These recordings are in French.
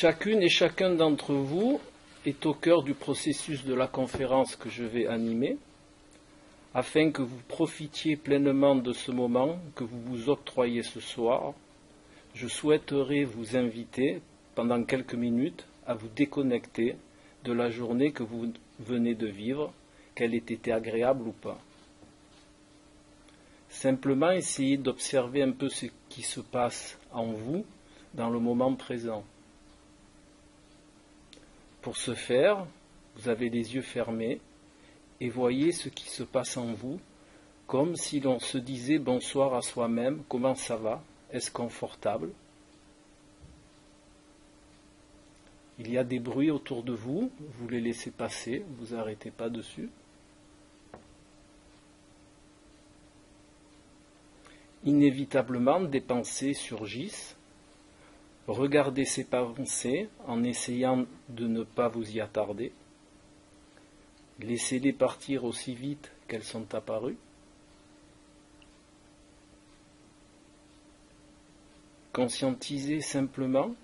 Chacune et chacun d'entre vous est au cœur du processus de la conférence que je vais animer, afin que vous profitiez pleinement de ce moment que vous vous octroyez ce soir. Je souhaiterais vous inviter, pendant quelques minutes, à vous déconnecter de la journée que vous venez de vivre, qu'elle ait été agréable ou pas. Simplement essayez d'observer un peu ce qui se passe en vous dans le moment présent. Pour ce faire, vous avez les yeux fermés et voyez ce qui se passe en vous, comme si l'on se disait bonsoir à soi-même, comment ça va, est-ce confortable? Il y a des bruits autour de vous, vous les laissez passer, vous n'arrêtez pas dessus. Inévitablement, des pensées surgissent. Regardez ces pensées en essayant de ne pas vous y attarder. Laissez-les partir aussi vite qu'elles sont apparues. Conscientisez simplement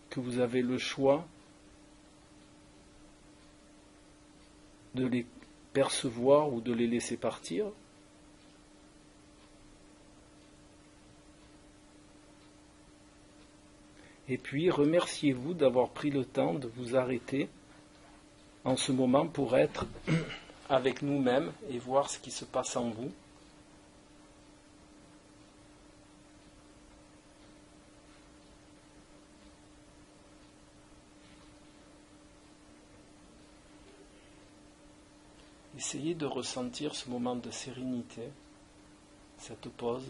que vous avez le choix de les percevoir ou de les laisser partir. Et puis, remerciez-vous d'avoir pris le temps de vous arrêter en ce moment pour être avec nous-mêmes et voir ce qui se passe en vous. Essayez de ressentir ce moment de sérénité, cette pause.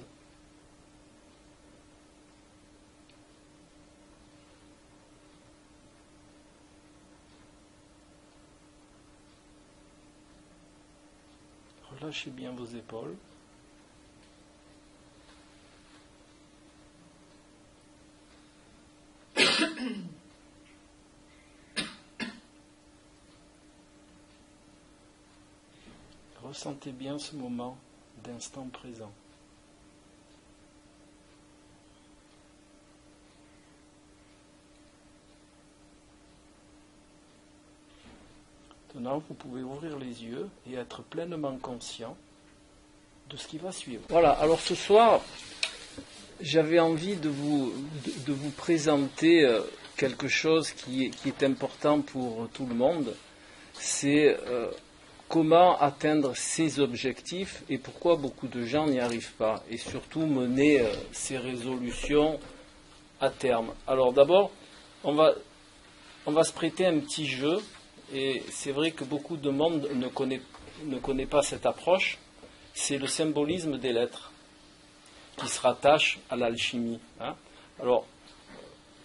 Relâchez bien vos épaules. Ressentez bien ce moment d'instant présent. Maintenant, vous pouvez ouvrir les yeux et être pleinement conscient de ce qui va suivre. Voilà, alors ce soir, j'avais envie de vous présenter quelque chose qui est important pour tout le monde. C'est comment atteindre ses objectifs et pourquoi beaucoup de gens n'y arrivent pas. Et surtout mener ces résolutions à terme. Alors d'abord, on va se prêter un petit jeu. Et c'est vrai que beaucoup de monde ne connaît pas cette approche. C'est le symbolisme des lettres qui se rattache à l'alchimie. Alors,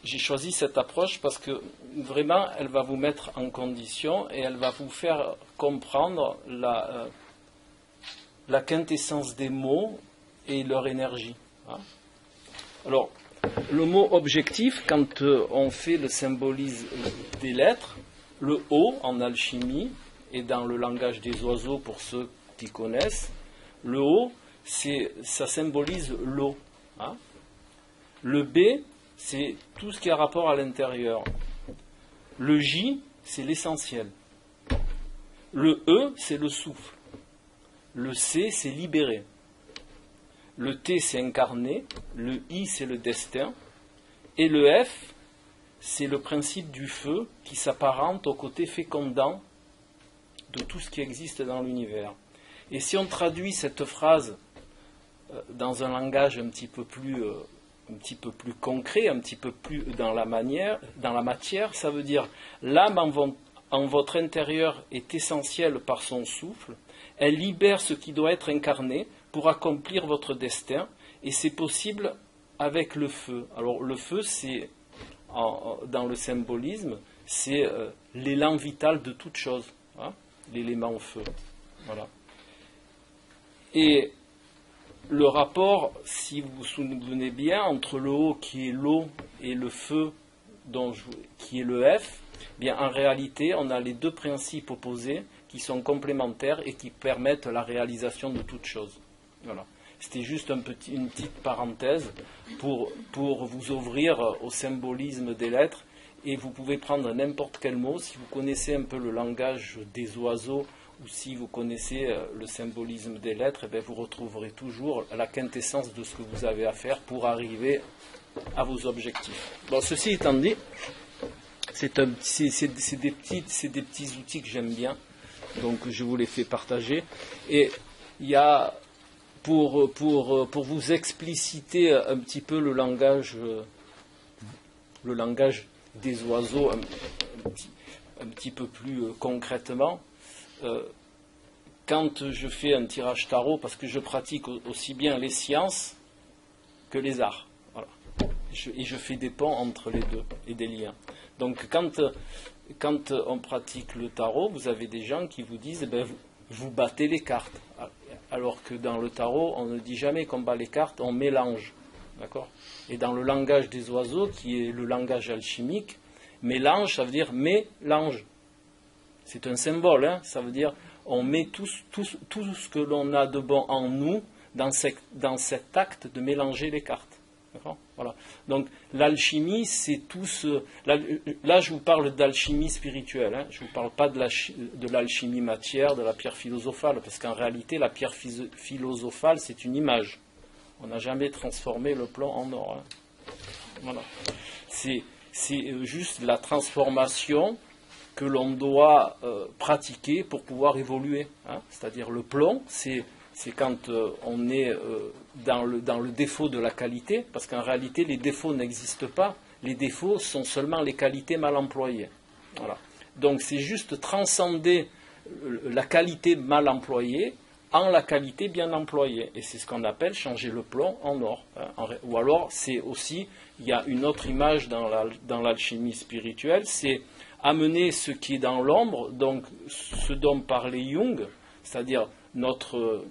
j'ai choisi cette approche parce que vraiment, elle va vous mettre en condition et elle va vous faire comprendre la quintessence des mots et leur énergie. Alors, le mot objectif, quand on fait le symbolisme des lettres, le O en alchimie et dans le langage des oiseaux pour ceux qui connaissent, le O, ça symbolise l'eau. Le B, c'est tout ce qui a rapport à l'intérieur. Le J, c'est l'essentiel. Le E, c'est le souffle. Le C, c'est libéré. Le T, c'est incarné. Le I, c'est le destin. Et le F, c'est le principe du feu qui s'apparente au côté fécondant de tout ce qui existe dans l'univers. Et si on traduit cette phrase dans un langage un petit peu plus concret, un petit peu plus dans la matière, ça veut dire l'âme en votre intérieur est essentielle par son souffle, elle libère ce qui doit être incarné pour accomplir votre destin, et c'est possible avec le feu. Alors le feu, c'est dans le symbolisme, c'est l'élan vital de toute chose, l'élément feu. Voilà. Et le rapport, si vous vous souvenez bien, entre le O qui est l'eau et le feu qui est le F, bien en réalité, on a les deux principes opposés qui sont complémentaires et qui permettent la réalisation de toute chose. Voilà. C'était juste une petite parenthèse pour vous ouvrir au symbolisme des lettres et vous pouvez prendre n'importe quel mot. Si vous connaissez un peu le langage des oiseaux, ou si vous connaissez le symbolisme des lettres, eh vous retrouverez toujours la quintessence de ce que vous avez à faire pour arriver à vos objectifs. Bon, ceci étant dit, c'est des petits outils que j'aime bien, donc je vous les fais partager. Et il y a, pour vous expliciter un petit peu le langage des oiseaux, un petit peu plus concrètement, quand je fais un tirage tarot, parce que je pratique aussi bien les sciences que les arts, voilà. Et je fais des ponts entre les deux et des liens. Donc quand on pratique le tarot, vous avez des gens qui vous disent vous battez les cartes, alors que dans le tarot on ne dit jamais qu'on bat les cartes, on mélange, d'accord. Et dans le langage des oiseaux, qui est le langage alchimique, mélange, ça veut dire mélange. C'est un symbole, hein, ça veut dire on met tout ce que l'on a de bon en nous dans cet acte de mélanger les cartes. D'accord ? Voilà. Donc l'alchimie, c'est tout ce... Là, je vous parle d'alchimie spirituelle, hein, je ne vous parle pas de l'alchimie matière, de la pierre philosophale, parce qu'en réalité, la pierre philosophale, c'est une image. On n'a jamais transformé le plomb en or. Hein. Voilà. C'est juste la transformation que l'on doit pratiquer pour pouvoir évoluer. Hein. C'est-à-dire le plomb, c'est quand on est dans le défaut de la qualité, parce qu'en réalité, les défauts n'existent pas. Les défauts sont seulement les qualités mal employées. Voilà. Donc c'est juste transcender la qualité mal employée en la qualité bien employée. Et c'est ce qu'on appelle changer le plomb en or. Hein. Ou alors, c'est aussi, il y a une autre image dans l'alchimie spirituelle, c'est amener ce qui est dans l'ombre, donc ce dont parlait Jung, c'est-à-dire notre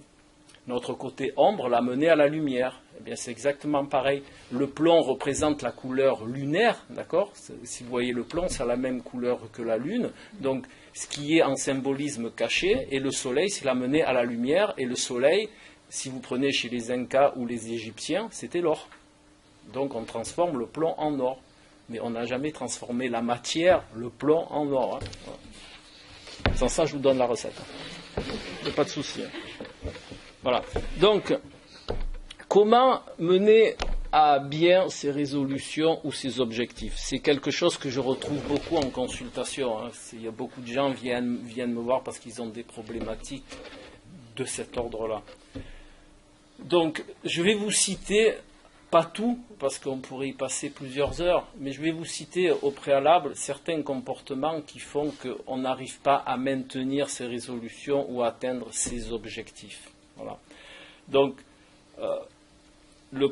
côté ombre, l'amener à la lumière. Eh bien, c'est exactement pareil. Le plomb représente la couleur lunaire, d'accord ? Si vous voyez le plomb, c'est la même couleur que la lune. Donc, ce qui est en symbolisme caché, et le soleil, c'est l'amener à la lumière. Et le soleil, si vous prenez chez les Incas ou les Égyptiens, c'était l'or. Donc, on transforme le plomb en or. Mais on n'a jamais transformé la matière, le plomb, en or. Hein. Voilà. Sans ça, je vous donne la recette. Il n'y a pas de souci. Hein. Voilà. Donc, comment mener à bien ces résolutions ou ces objectifs ? C'est quelque chose que je retrouve beaucoup en consultation. Hein. Il y a beaucoup de gens qui viennent me voir parce qu'ils ont des problématiques de cet ordre-là. Donc, je vais vous citer... Pas tout, parce qu'on pourrait y passer plusieurs heures, mais je vais vous citer au préalable certains comportements qui font qu'on n'arrive pas à maintenir ces résolutions ou à atteindre ces objectifs. Voilà. Donc, la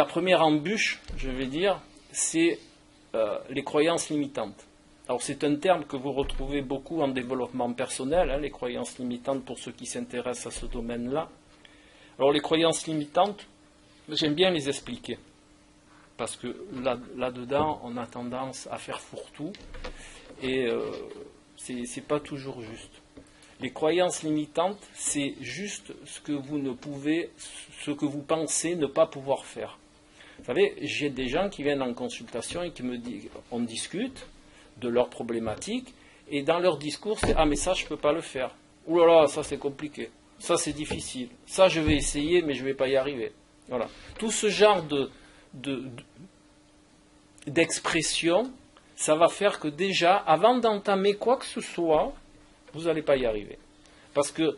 première embûche, je vais dire, c'est les croyances limitantes. Alors, c'est un terme que vous retrouvez beaucoup en développement personnel, hein, les croyances limitantes pour ceux qui s'intéressent à ce domaine-là. Alors, les croyances limitantes, j'aime bien les expliquer, parce que là-dedans, on a tendance à faire fourre-tout, et c'est pas toujours juste. Les croyances limitantes, c'est juste ce que vous pensez ne pas pouvoir faire. Vous savez, j'ai des gens qui viennent en consultation et qui me disent, on discute de leurs problématiques, et dans leur discours, c'est « Ah, mais ça, je ne peux pas le faire. Ouh là là, ça, c'est compliqué. Ça, c'est difficile. Ça, je vais essayer, mais je ne vais pas y arriver. » Voilà. Tout ce genre d'expression, ça va faire que déjà, avant d'entamer quoi que ce soit, vous n'allez pas y arriver. Parce que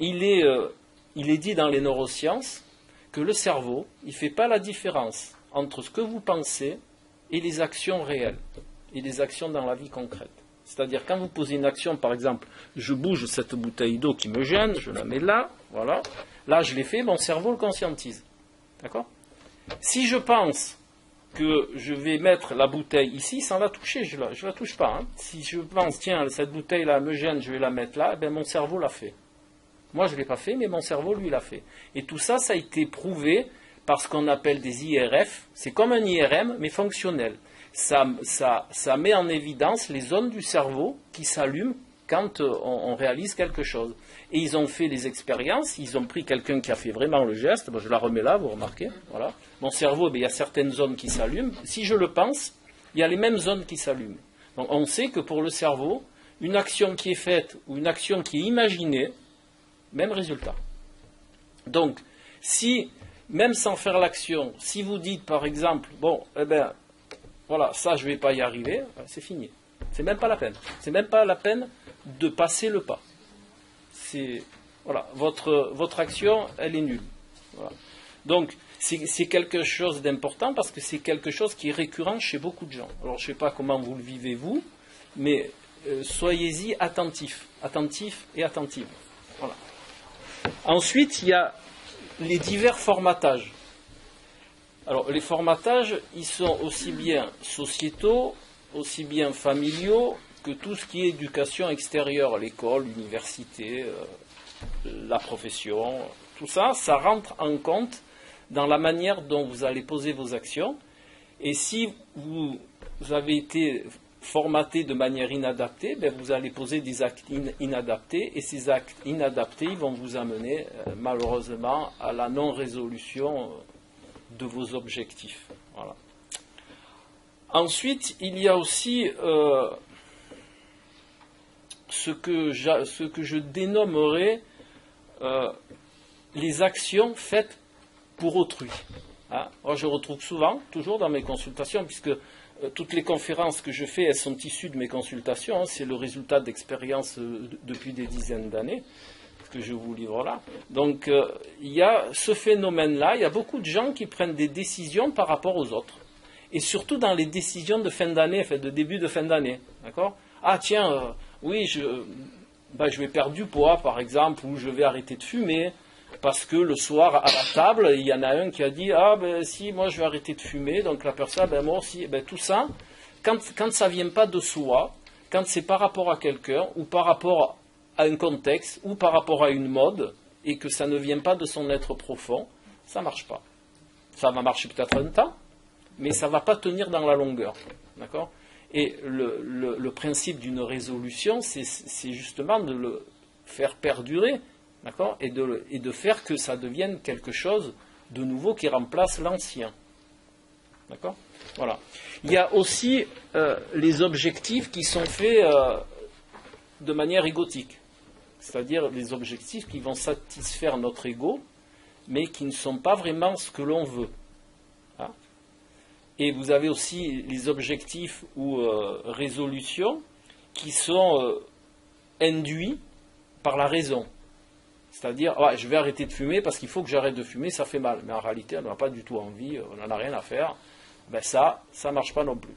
il est dit dans les neurosciences que le cerveau, il ne fait pas la différence entre ce que vous pensez et les actions réelles, et les actions dans la vie concrète. C'est-à-dire, quand vous posez une action, par exemple, je bouge cette bouteille d'eau qui me gêne, je la mets là, voilà. Là, je l'ai fait, mon cerveau le conscientise. D'accord ? Si je pense que je vais mettre la bouteille ici, sans la toucher, je ne la touche pas. Hein. Si je pense, tiens, cette bouteille-là me gêne, je vais la mettre là, ben mon cerveau l'a fait. Moi, je ne l'ai pas fait, mais mon cerveau, lui, l'a fait. Et tout ça, ça a été prouvé par ce qu'on appelle des IRF. C'est comme un IRM, mais fonctionnel. Ça met en évidence les zones du cerveau qui s'allument quand on réalise quelque chose. Et ils ont fait les expériences, ils ont pris quelqu'un qui a fait vraiment le geste, bon, je la remets là, vous remarquez, voilà. Mon cerveau, il y a certaines zones qui s'allument, si je le pense, il y a les mêmes zones qui s'allument. Donc on sait que pour le cerveau, une action qui est faite ou une action qui est imaginée, même résultat. Donc, si, même sans faire l'action, si vous dites par exemple, bon, eh ben, voilà, ça je ne vais pas y arriver, c'est fini. C'est même pas la peine. C'est même pas la peine de passer le pas. C'est, voilà, votre action, elle est nulle. Voilà. Donc, c'est quelque chose d'important parce que c'est quelque chose qui est récurrent chez beaucoup de gens. Alors, je ne sais pas comment vous le vivez vous, mais soyez-y attentifs et attentives. Voilà. Ensuite, il y a les divers formatages. Alors, les formatages, ils sont aussi bien sociétaux, aussi bien familiaux, que tout ce qui est éducation extérieure, l'école, l'université, la profession, tout ça, ça rentre en compte dans la manière dont vous allez poser vos actions. Et si vous avez été formaté de manière inadaptée, ben vous allez poser des actes inadaptés, et ces actes inadaptés ils vont vous amener malheureusement à la non-résolution de vos objectifs. Voilà. Ensuite, il y a aussi ce que je dénommerais les actions faites pour autrui. Hein. Moi, je retrouve souvent, toujours dans mes consultations, puisque toutes les conférences que je fais, elles sont issues de mes consultations, hein, c'est le résultat d'expériences depuis des dizaines d'années que je vous livre là. Donc, il y a ce phénomène-là, il y a beaucoup de gens qui prennent des décisions par rapport aux autres. Et surtout dans les décisions de fin d'année, de début de fin d'année. D'accord ? Ah tiens, oui, je vais perdre du poids, par exemple, ou je vais arrêter de fumer, parce que le soir, à la table, il y en a un qui a dit, ah ben si, moi je vais arrêter de fumer, donc la personne, ben moi aussi, ben tout ça, quand ça ne vient pas de soi, quand c'est par rapport à quelqu'un, ou par rapport à un contexte, ou par rapport à une mode, et que ça ne vient pas de son être profond, ça ne marche pas. Ça va marcher peut-être un temps, mais ça ne va pas tenir dans la longueur. D'accord ? Et le principe d'une résolution, c'est justement de le faire perdurer, d'accord ? Et de faire que ça devienne quelque chose de nouveau qui remplace l'ancien. D'accord ? Voilà. Il y a aussi les objectifs qui sont faits de manière égotique. C'est-à-dire les objectifs qui vont satisfaire notre ego, mais qui ne sont pas vraiment ce que l'on veut. Hein ? Et vous avez aussi les objectifs ou résolutions qui sont induits par la raison. C'est-à-dire, ouais, je vais arrêter de fumer parce qu'il faut que j'arrête de fumer, ça fait mal. Mais en réalité, on n'a pas du tout envie, on n'en a rien à faire. Ben ça ne marche pas non plus.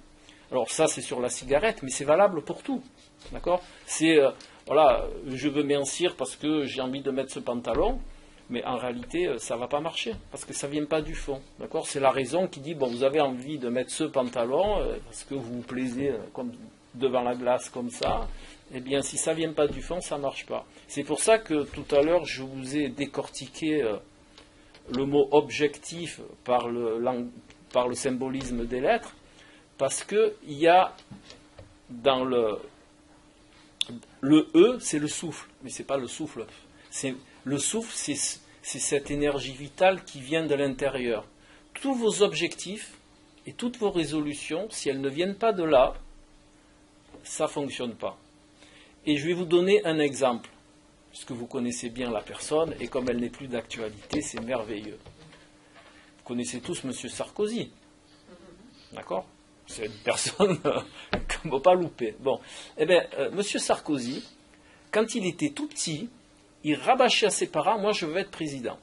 Alors ça, c'est sur la cigarette, mais c'est valable pour tout. D'accord ? C'est, voilà, je veux mincir parce que j'ai envie de mettre ce pantalon. Mais en réalité, ça ne va pas marcher, parce que ça ne vient pas du fond. D'accord ? C'est la raison qui dit, bon, vous avez envie de mettre ce pantalon, parce que vous vous plaisez comme devant la glace comme ça. Eh bien, si ça ne vient pas du fond, ça ne marche pas. C'est pour ça que tout à l'heure, je vous ai décortiqué le mot objectif par le symbolisme des lettres, parce qu'il y a dans le E, c'est le souffle, mais ce n'est pas le souffle. Le souffle, c'est cette énergie vitale qui vient de l'intérieur. Tous vos objectifs et toutes vos résolutions, si elles ne viennent pas de là, ça ne fonctionne pas. Et je vais vous donner un exemple, puisque vous connaissez bien la personne, et comme elle n'est plus d'actualité, c'est merveilleux. Vous connaissez tous M. Sarkozy. D'accord ? C'est une personne qu'on ne peut pas louper. Bon, eh bien, M. Sarkozy, quand il était tout petit, il rabâchait à ses parents, moi je veux être président.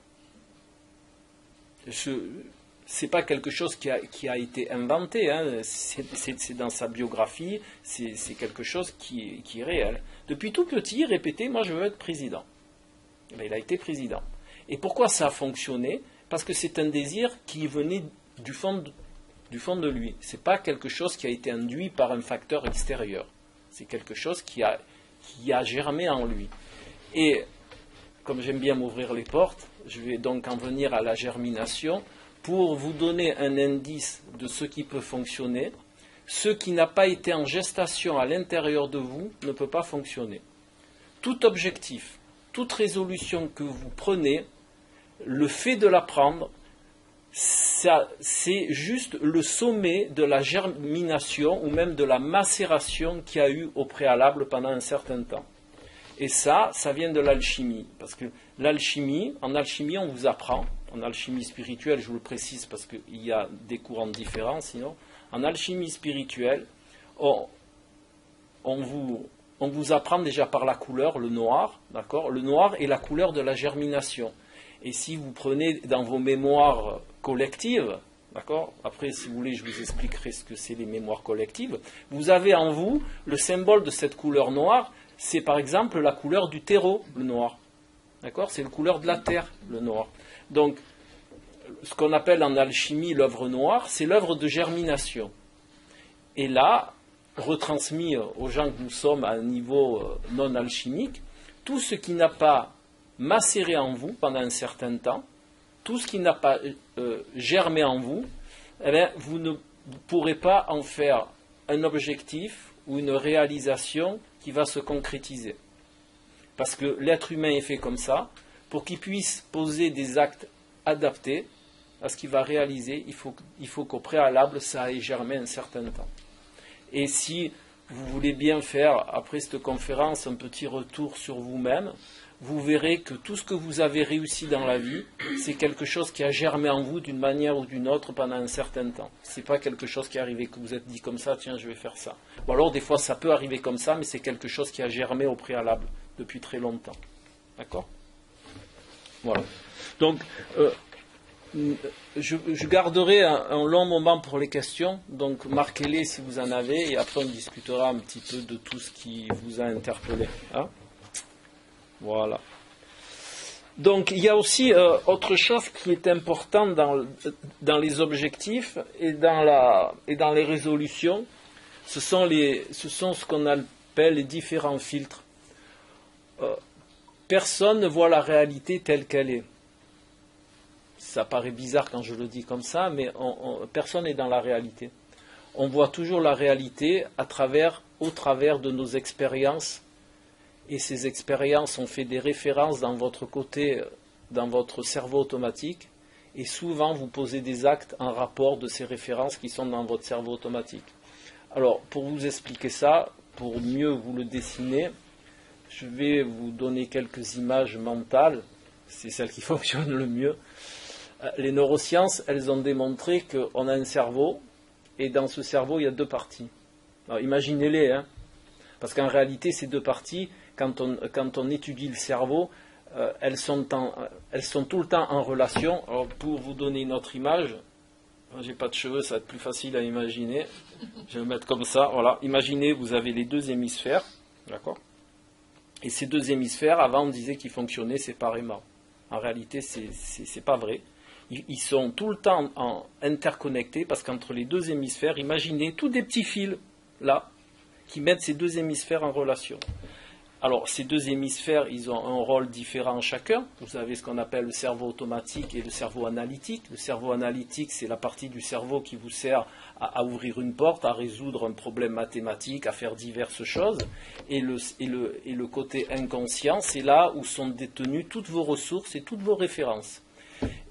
Ce n'est pas quelque chose qui a été inventé, hein. C'est dans sa biographie, c'est quelque chose qui est réel. Depuis tout petit, il répétait, moi je veux être président. Et bien, il a été président. Et pourquoi ça a fonctionné ? Parce que c'est un désir qui venait du fond de lui. Ce n'est pas quelque chose qui a été induit par un facteur extérieur. C'est quelque chose qui a germé en lui. Et comme j'aime bien m'ouvrir les portes, je vais donc en venir à la germination pour vous donner un indice de ce qui peut fonctionner. Ce qui n'a pas été en gestation à l'intérieur de vous ne peut pas fonctionner. Tout objectif, toute résolution que vous prenez, le fait de la prendre c'est juste le sommet de la germination ou même de la macération qu'il y a eu au préalable pendant un certain temps. Et ça vient de l'alchimie. Parce que l'alchimie, en alchimie, on vous apprend, en alchimie spirituelle, je vous le précise parce qu'il y a des courants différents sinon, en alchimie spirituelle, on vous apprend déjà par la couleur, le noir, d'accord ? Le noir est la couleur de la germination. Et si vous prenez dans vos mémoires collectives, d'accord ? Après, si vous voulez, je vous expliquerai ce que c'est les mémoires collectives. Vous avez en vous le symbole de cette couleur noire, c'est par exemple la couleur du terreau, le noir. D'accord ? C'est la couleur de la terre, le noir. Donc, ce qu'on appelle en alchimie l'œuvre noire, c'est l'œuvre de germination. Et là, retransmis aux gens que nous sommes à un niveau non alchimique, tout ce qui n'a pas macéré en vous pendant un certain temps, tout ce qui n'a pas germé en vous, eh bien, vous ne pourrez pas en faire un objectif ou une réalisation qui va se concrétiser. Parce que l'être humain est fait comme ça, pour qu'il puisse poser des actes adaptés à ce qu'il va réaliser, il faut qu'au préalable, ça ait germé un certain temps. Et si vous voulez bien faire, après cette conférence, un petit retour sur vous-même, vous verrez que tout ce que vous avez réussi dans la vie, c'est quelque chose qui a germé en vous d'une manière ou d'une autre pendant un certain temps. Ce n'est pas quelque chose qui est arrivé, que vous êtes dit comme ça, tiens, je vais faire ça. Ou alors, des fois, ça peut arriver comme ça, mais c'est quelque chose qui a germé au préalable, depuis très longtemps. D'accord ? Voilà. Donc, je garderai un long moment pour les questions, donc marquez-les si vous en avez, et après on discutera un petit peu de tout ce qui vous a interpellé. Hein ? Voilà. Donc il y a aussi autre chose qui est important dans les objectifs et dans les résolutions, ce sont ce qu'on appelle les différents filtres. Personne ne voit la réalité telle qu'elle est. Ça paraît bizarre quand je le dis comme ça, mais personne n'est dans la réalité. On voit toujours la réalité au travers de nos expériences, et ces expériences ont fait des références dans votre cerveau automatique, et souvent vous posez des actes en rapport de ces références qui sont dans votre cerveau automatique. Alors, pour vous expliquer ça, pour mieux vous le dessiner, je vais vous donner quelques images mentales, c'est celles qui fonctionnent le mieux. Les neurosciences, elles ont démontré qu'on a un cerveau, et dans ce cerveau, il y a deux parties. Alors, imaginez-les, hein, parce qu'en réalité, ces deux parties, quand on étudie le cerveau, elles sont tout le temps en relation. Alors, pour vous donner une autre image, j'ai pas de cheveux, ça va être plus facile à imaginer. Je vais me mettre comme ça. Voilà. Imaginez, vous avez les deux hémisphères, d'accord ? Et ces deux hémisphères, avant, on disait qu'ils fonctionnaient séparément. En réalité, c'est pas vrai. Ils sont tout le temps interconnectés parce qu'entre les deux hémisphères, imaginez tous des petits fils là qui mettent ces deux hémisphères en relation. Alors, ces deux hémisphères, ils ont un rôle différent chacun. Vous avez ce qu'on appelle le cerveau automatique et le cerveau analytique. Le cerveau analytique, c'est la partie du cerveau qui vous sert à ouvrir une porte, à résoudre un problème mathématique, à faire diverses choses. Et le côté inconscient, c'est là où sont détenues toutes vos ressources et toutes vos références.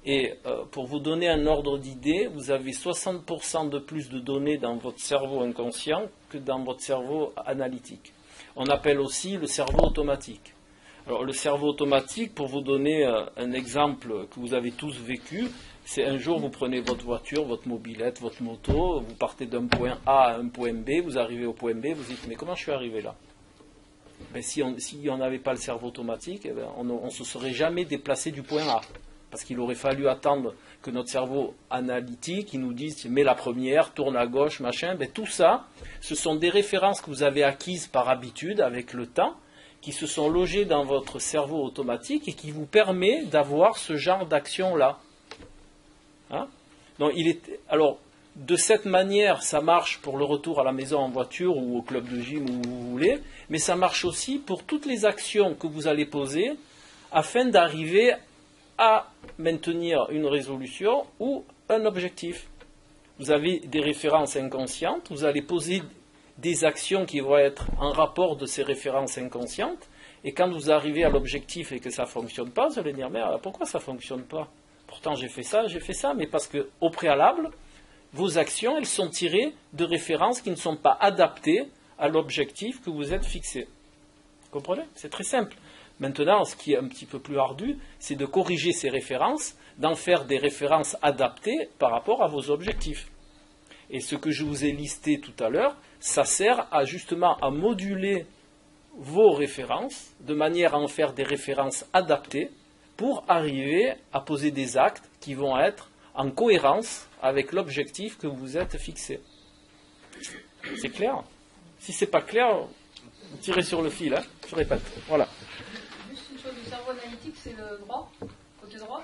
Et pour vous donner un ordre d'idée, vous avez 60% de plus de données dans votre cerveau inconscient que dans votre cerveau analytique. On appelle aussi le cerveau automatique. Alors le cerveau automatique, pour vous donner un exemple que vous avez tous vécu, c'est un jour vous prenez votre voiture, votre mobilette, votre moto, vous partez d'un point A à un point B, vous arrivez au point B, vous dites mais comment je suis arrivé là ? Ben, si on n'avait pas le cerveau automatique, eh ben, on ne se serait jamais déplacé du point A. Parce qu'il aurait fallu attendre que notre cerveau analytique il nous dise mets la première, tourne à gauche, machin. Ben, tout ça, ce sont des références que vous avez acquises par habitude avec le temps, qui se sont logées dans votre cerveau automatique et qui vous permet d'avoir ce genre d'action-là. Hein ? Donc, alors, de cette manière, ça marche pour le retour à la maison en voiture ou au club de gym où vous voulez, mais ça marche aussi pour toutes les actions que vous allez poser afin d'arriver à maintenir une résolution ou un objectif. Vous avez des références inconscientes, vous allez poser des actions qui vont être en rapport de ces références inconscientes, et quand vous arrivez à l'objectif et que ça ne fonctionne pas, vous allez dire, mais pourquoi ça ne fonctionne pas ? pourtant j'ai fait ça, mais parce qu'au préalable, vos actions, elles sont tirées de références qui ne sont pas adaptées à l'objectif que vous êtes fixé. Vous comprenez? C'est très simple. Maintenant, ce qui est un petit peu plus ardu, c'est de corriger ces références, d'en faire des références adaptées par rapport à vos objectifs. Et ce que je vous ai listé tout à l'heure, ça sert justement à moduler vos références, de manière à en faire des références adaptées, pour arriver à poser des actes qui vont être en cohérence avec l'objectif que vous êtes fixé. C'est clair? Si c'est pas clair, tirez sur le fil, hein. Je répète. Voilà. Juste une chose, le cerveau analytique, c'est le droit, côté droit?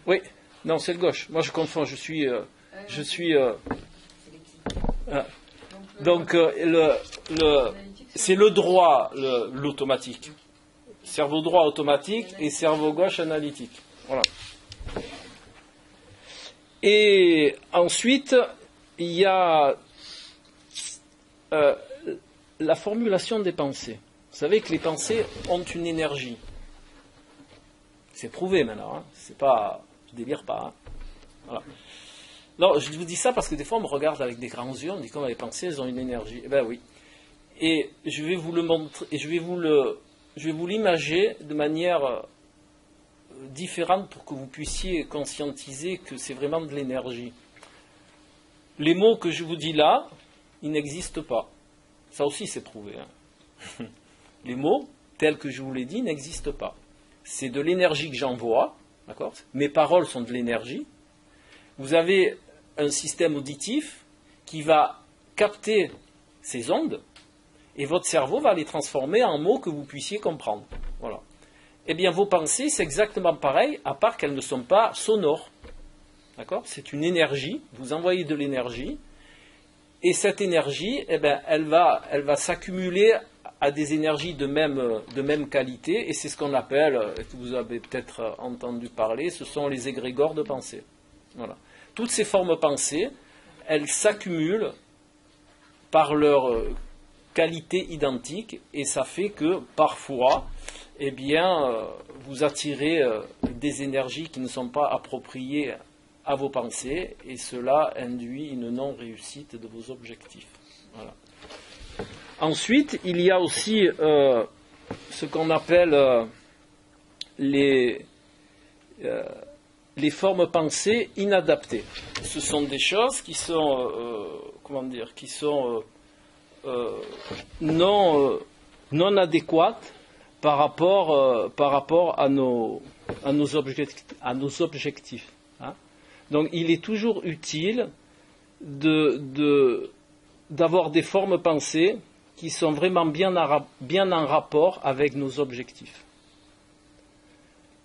Oui, non, c'est le gauche. Moi, je confonds. Donc, c'est le droit, l'automatique. Cerveau droit automatique et cerveau gauche analytique. Voilà. Et ensuite, il y a la formulation des pensées. Vous savez que les pensées ont une énergie. C'est prouvé maintenant. Hein. C'est pas, je délire pas. Hein. Voilà. Non, je vous dis ça parce que des fois on me regarde avec des grands yeux, on dit comment les pensées elles ont une énergie. Eh bien oui. Et je vais vous le montrer, et je vais vous l'imager de manière différente pour que vous puissiez conscientiser que c'est vraiment de l'énergie. Les mots que je vous dis là, ils n'existent pas. Ça aussi c'est prouvé. Hein. Les mots tels que je vous l'ai dit n'existent pas. C'est de l'énergie que j'envoie, d'accord ? Mes paroles sont de l'énergie. Vous avez un système auditif qui va capter ces ondes et votre cerveau va les transformer en mots que vous puissiez comprendre. Voilà. Eh bien, vos pensées, c'est exactement pareil, à part qu'elles ne sont pas sonores. D'accord ? C'est une énergie, vous envoyez de l'énergie, et cette énergie, eh bien, elle va s'accumuler à des énergies de même qualité, et c'est ce qu'on appelle, que vous avez peut-être entendu parler, ce sont les égrégores de pensée. Voilà. Toutes ces formes pensées, elles s'accumulent par leur qualité identique, et ça fait que parfois, eh bien, vous attirez des énergies qui ne sont pas appropriées à vos pensées, et cela induit une non-réussite de vos objectifs. Voilà. Ensuite, il y a aussi ce qu'on appelle les formes pensées inadaptées. Ce sont des choses qui sont, non adéquates par rapport à nos objectifs. Hein. Donc, il est toujours utile d'avoir des formes pensées qui sont vraiment bien en rapport avec nos objectifs.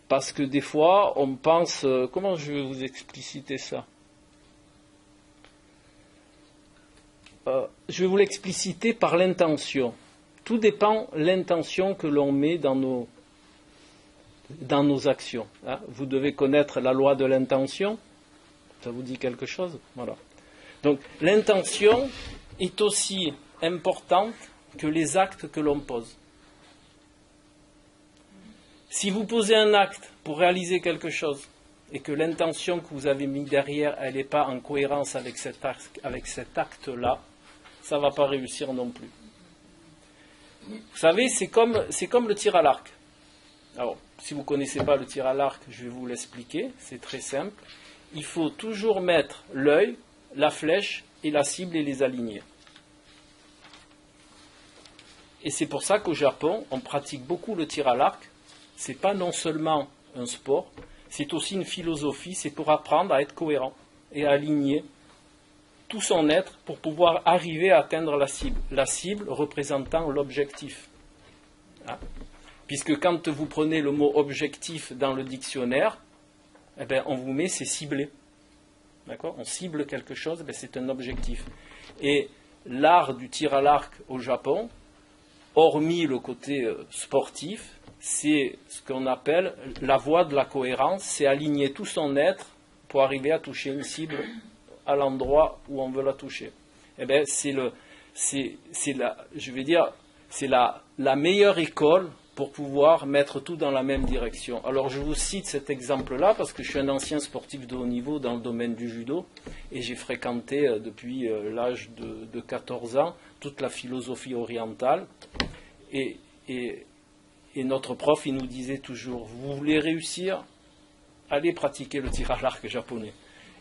Parce que des fois, on pense... comment je vais vous expliciter ça ? Je vais vous l'expliciter par l'intention. Tout dépend de l'intention que l'on met dans nos actions. Hein. Vous devez connaître la loi de l'intention. Ça vous dit quelque chose ? Voilà. Donc, l'intention est aussi importante que les actes que l'on pose. Si vous posez un acte pour réaliser quelque chose et que l'intention que vous avez mis derrière, elle n'est pas en cohérence avec cet acte-là, ça ne va pas réussir non plus. Vous savez, c'est comme le tir à l'arc. Alors, si vous ne connaissez pas le tir à l'arc, je vais vous l'expliquer, c'est très simple. Il faut toujours mettre l'œil, la flèche et la cible et les aligner. Et c'est pour ça qu'au Japon, on pratique beaucoup le tir à l'arc. Ce n'est pas non seulement un sport, c'est aussi une philosophie, c'est pour apprendre à être cohérent et à aligner tout son être pour pouvoir arriver à atteindre la cible représentant l'objectif. Hein? Puisque quand vous prenez le mot objectif dans le dictionnaire, eh bien, on vous met, c'est ciblé. D'accord ? On cible quelque chose, eh bien, c'est un objectif. Et l'art du tir à l'arc au Japon, hormis le côté sportif, c'est ce qu'on appelle la voie de la cohérence, c'est aligner tout son être pour arriver à toucher une cible à l'endroit où on veut la toucher. Eh bien, c'est la meilleure école pour pouvoir mettre tout dans la même direction. Alors je vous cite cet exemple-là parce que je suis un ancien sportif de haut niveau dans le domaine du judo et j'ai fréquenté depuis l'âge de 14 ans toute la philosophie orientale et notre prof il nous disait toujours, vous voulez réussir, allez pratiquer le tir à l'arc japonais.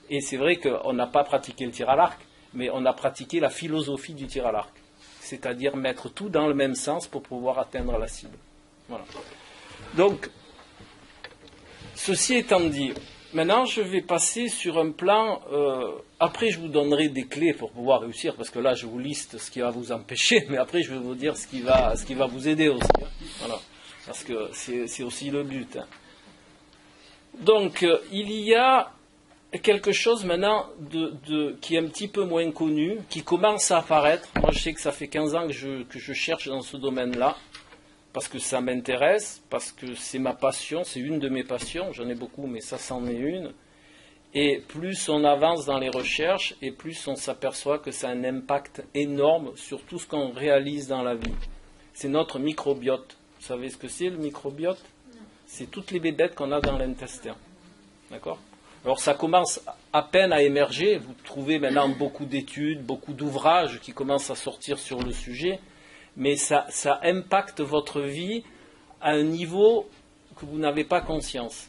Et c'est vrai qu'on n'a pas pratiqué le tir à l'arc, mais on a pratiqué la philosophie du tir à l'arc, c'est-à-dire mettre tout dans le même sens pour pouvoir atteindre la cible. Voilà. Donc, ceci étant dit, maintenant je vais passer sur un plan, après je vous donnerai des clés pour pouvoir réussir, parce que là je vous liste ce qui va vous empêcher, mais après je vais vous dire ce qui va vous aider aussi. Hein. Voilà. Parce que c'est aussi le but. Hein. Donc, il y a quelque chose maintenant qui est un petit peu moins connu, qui commence à apparaître. Moi je sais que ça fait 15 ans que je cherche dans ce domaine-là, parce que ça m'intéresse, parce que c'est ma passion, c'est une de mes passions, j'en ai beaucoup, mais ça c'en est une. Et plus on avance dans les recherches, et plus on s'aperçoit que ça a un impact énorme sur tout ce qu'on réalise dans la vie. C'est notre microbiote. Vous savez ce que c'est le microbiote ? C'est toutes les bébêtes qu'on a dans l'intestin. D'accord ? Alors ça commence à peine à émerger, vous trouvez maintenant beaucoup d'études, beaucoup d'ouvrages qui commencent à sortir sur le sujet, mais ça impacte votre vie à un niveau que vous n'avez pas conscience.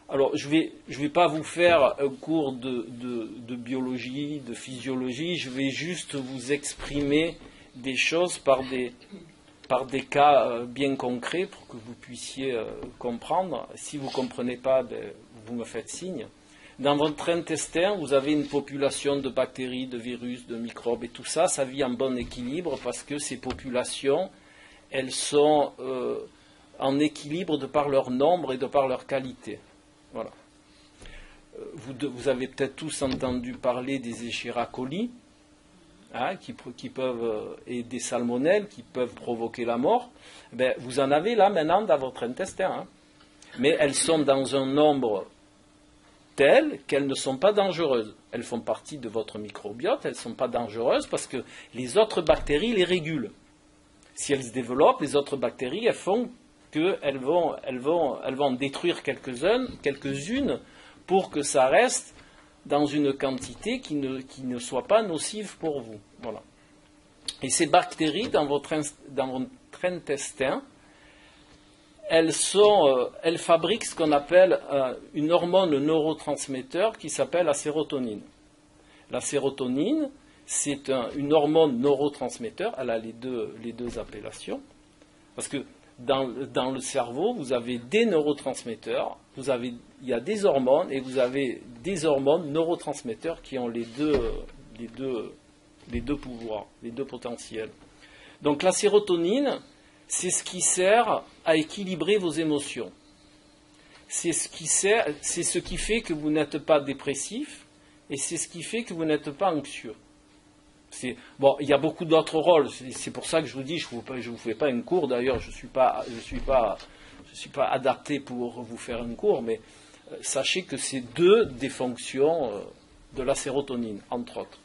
Alors, je vais pas vous faire un cours de biologie, de physiologie, je vais juste vous exprimer des choses par des cas bien concrets pour que vous puissiez comprendre. Si vous ne comprenez pas, vous me faites signe. Dans votre intestin, vous avez une population de bactéries, de virus, de microbes, et tout ça, ça vit en bon équilibre parce que ces populations, elles sont en équilibre de par leur nombre et de par leur qualité. Voilà. Vous avez peut-être tous entendu parler des Escherichia coli, hein, qui peuvent, et des salmonelles qui peuvent provoquer la mort. Ben, vous en avez là maintenant dans votre intestin. Hein. Mais elles sont dans un nombre telles qu'elles ne sont pas dangereuses. Elles font partie de votre microbiote, elles ne sont pas dangereuses parce que les autres bactéries les régulent. Si elles se développent, les autres bactéries, elles font qu'elles vont détruire quelques-unes pour que ça reste dans une quantité qui ne soit pas nocive pour vous. Voilà. Et ces bactéries dans votre intestin, elles fabriquent ce qu'on appelle une hormone neurotransmetteur qui s'appelle la sérotonine. La sérotonine, c'est une hormone neurotransmetteur, elle a les deux appellations, parce que dans le cerveau, vous avez des neurotransmetteurs, il y a des hormones, et vous avez des hormones neurotransmetteurs qui ont les deux pouvoirs, les deux potentiels. Donc la sérotonine, c'est ce qui sert à équilibrer vos émotions. C'est ce qui fait que vous n'êtes pas dépressif et c'est ce qui fait que vous n'êtes pas anxieux. Bon, il y a beaucoup d'autres rôles. C'est pour ça que je vous dis, je ne vous fais pas un cours. D'ailleurs, je suis pas adapté pour vous faire un cours, mais sachez que c'est deux des fonctions de la sérotonine, entre autres.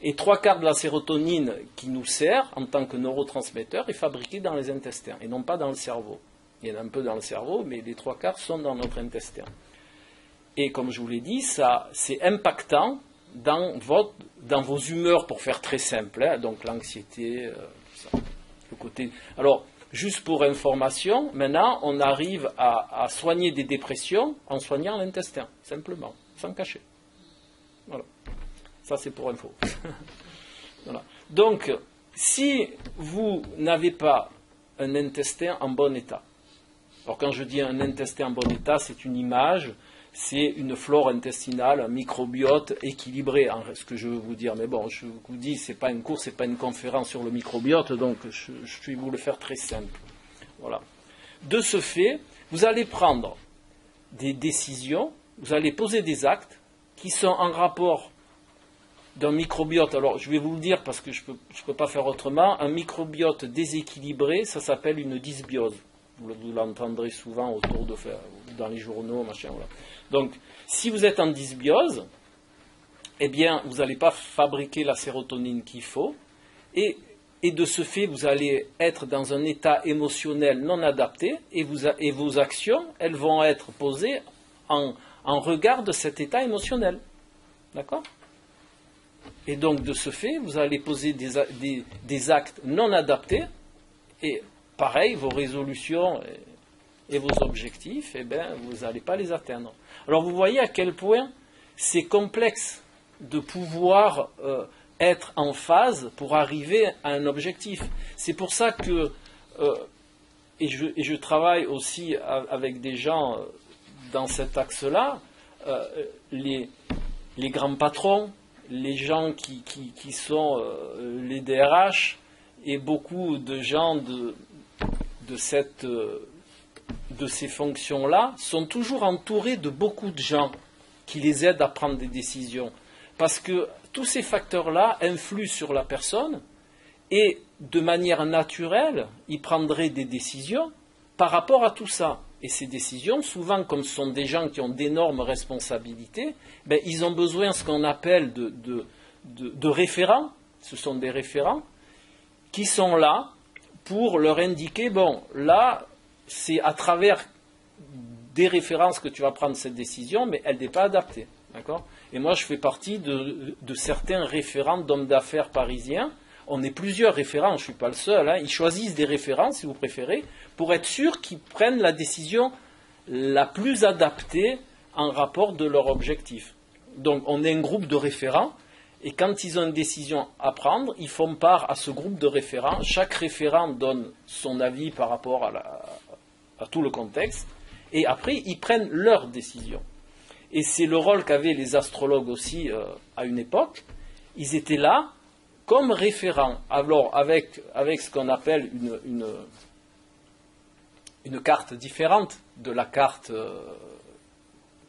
Et 3/4 de la sérotonine qui nous sert en tant que neurotransmetteur est fabriquée dans les intestins et non pas dans le cerveau. Il y en a un peu dans le cerveau, mais les 3/4 sont dans notre intestin. Et comme je vous l'ai dit, c'est impactant dans vos humeurs, pour faire très simple, hein, donc l'anxiété, tout ça, le côté. Alors, juste pour information, maintenant on arrive à soigner des dépressions en soignant l'intestin, simplement, sans cacher. Voilà. Ça, c'est pour info. Voilà. Donc, si vous n'avez pas un intestin en bon état, alors quand je dis un intestin en bon état, c'est une image, c'est une flore intestinale, un microbiote équilibré, ce que je veux vous dire. Mais bon, je vous dis, ce n'est pas un cours, ce n'est pas une conférence sur le microbiote, donc je vais vous le faire très simple. Voilà. De ce fait, vous allez prendre des décisions, vous allez poser des actes qui sont en rapport d'un microbiote. Alors, je vais vous le dire parce que je peux pas faire autrement. Un microbiote déséquilibré, ça s'appelle une dysbiose. Vous l'entendrez souvent dans les journaux, machin. Voilà. Donc, si vous êtes en dysbiose, eh bien, vous n'allez pas fabriquer la sérotonine qu'il faut. Et et de ce fait, vous allez être dans un état émotionnel non adapté, et vos actions, elles vont être posées en regard de cet état émotionnel. D'accord ? Et donc, de ce fait, vous allez poser des actes non adaptés, et pareil, vos résolutions et vos objectifs, eh bien, vous n'allez pas les atteindre. Alors, vous voyez à quel point c'est complexe de pouvoir être en phase pour arriver à un objectif. C'est pour ça que, et je travaille aussi avec des gens dans cet axe-là, les grands patrons, les gens qui sont les DRH et beaucoup de gens de ces fonctions-là sont toujours entourés de beaucoup de gens qui les aident à prendre des décisions. Parce que tous ces facteurs-là influent sur la personne et de manière naturelle, ils prendraient des décisions par rapport à tout ça. Et ces décisions, souvent, comme ce sont des gens qui ont d'énormes responsabilités, ben, ils ont besoin de ce qu'on appelle de référents. Ce sont des référents qui sont là pour leur indiquer, bon, là, c'est à travers des références que tu vas prendre cette décision, mais elle n'est pas adaptée. D'accord ? Et moi, je fais partie de certains référents d'hommes d'affaires parisiens. On est plusieurs référents, je ne suis pas le seul. Hein. Ils choisissent des référents, si vous préférez, pour être sûrs qu'ils prennent la décision la plus adaptée en rapport de leur objectif. Donc, on est un groupe de référents, et quand ils ont une décision à prendre, ils font part à ce groupe de référents. Chaque référent donne son avis par rapport à tout le contexte, et après, ils prennent leur décision. Et c'est le rôle qu'avaient les astrologues aussi à une époque. Ils étaient là comme référents. Alors, avec ce qu'on appelle une carte différente de la carte,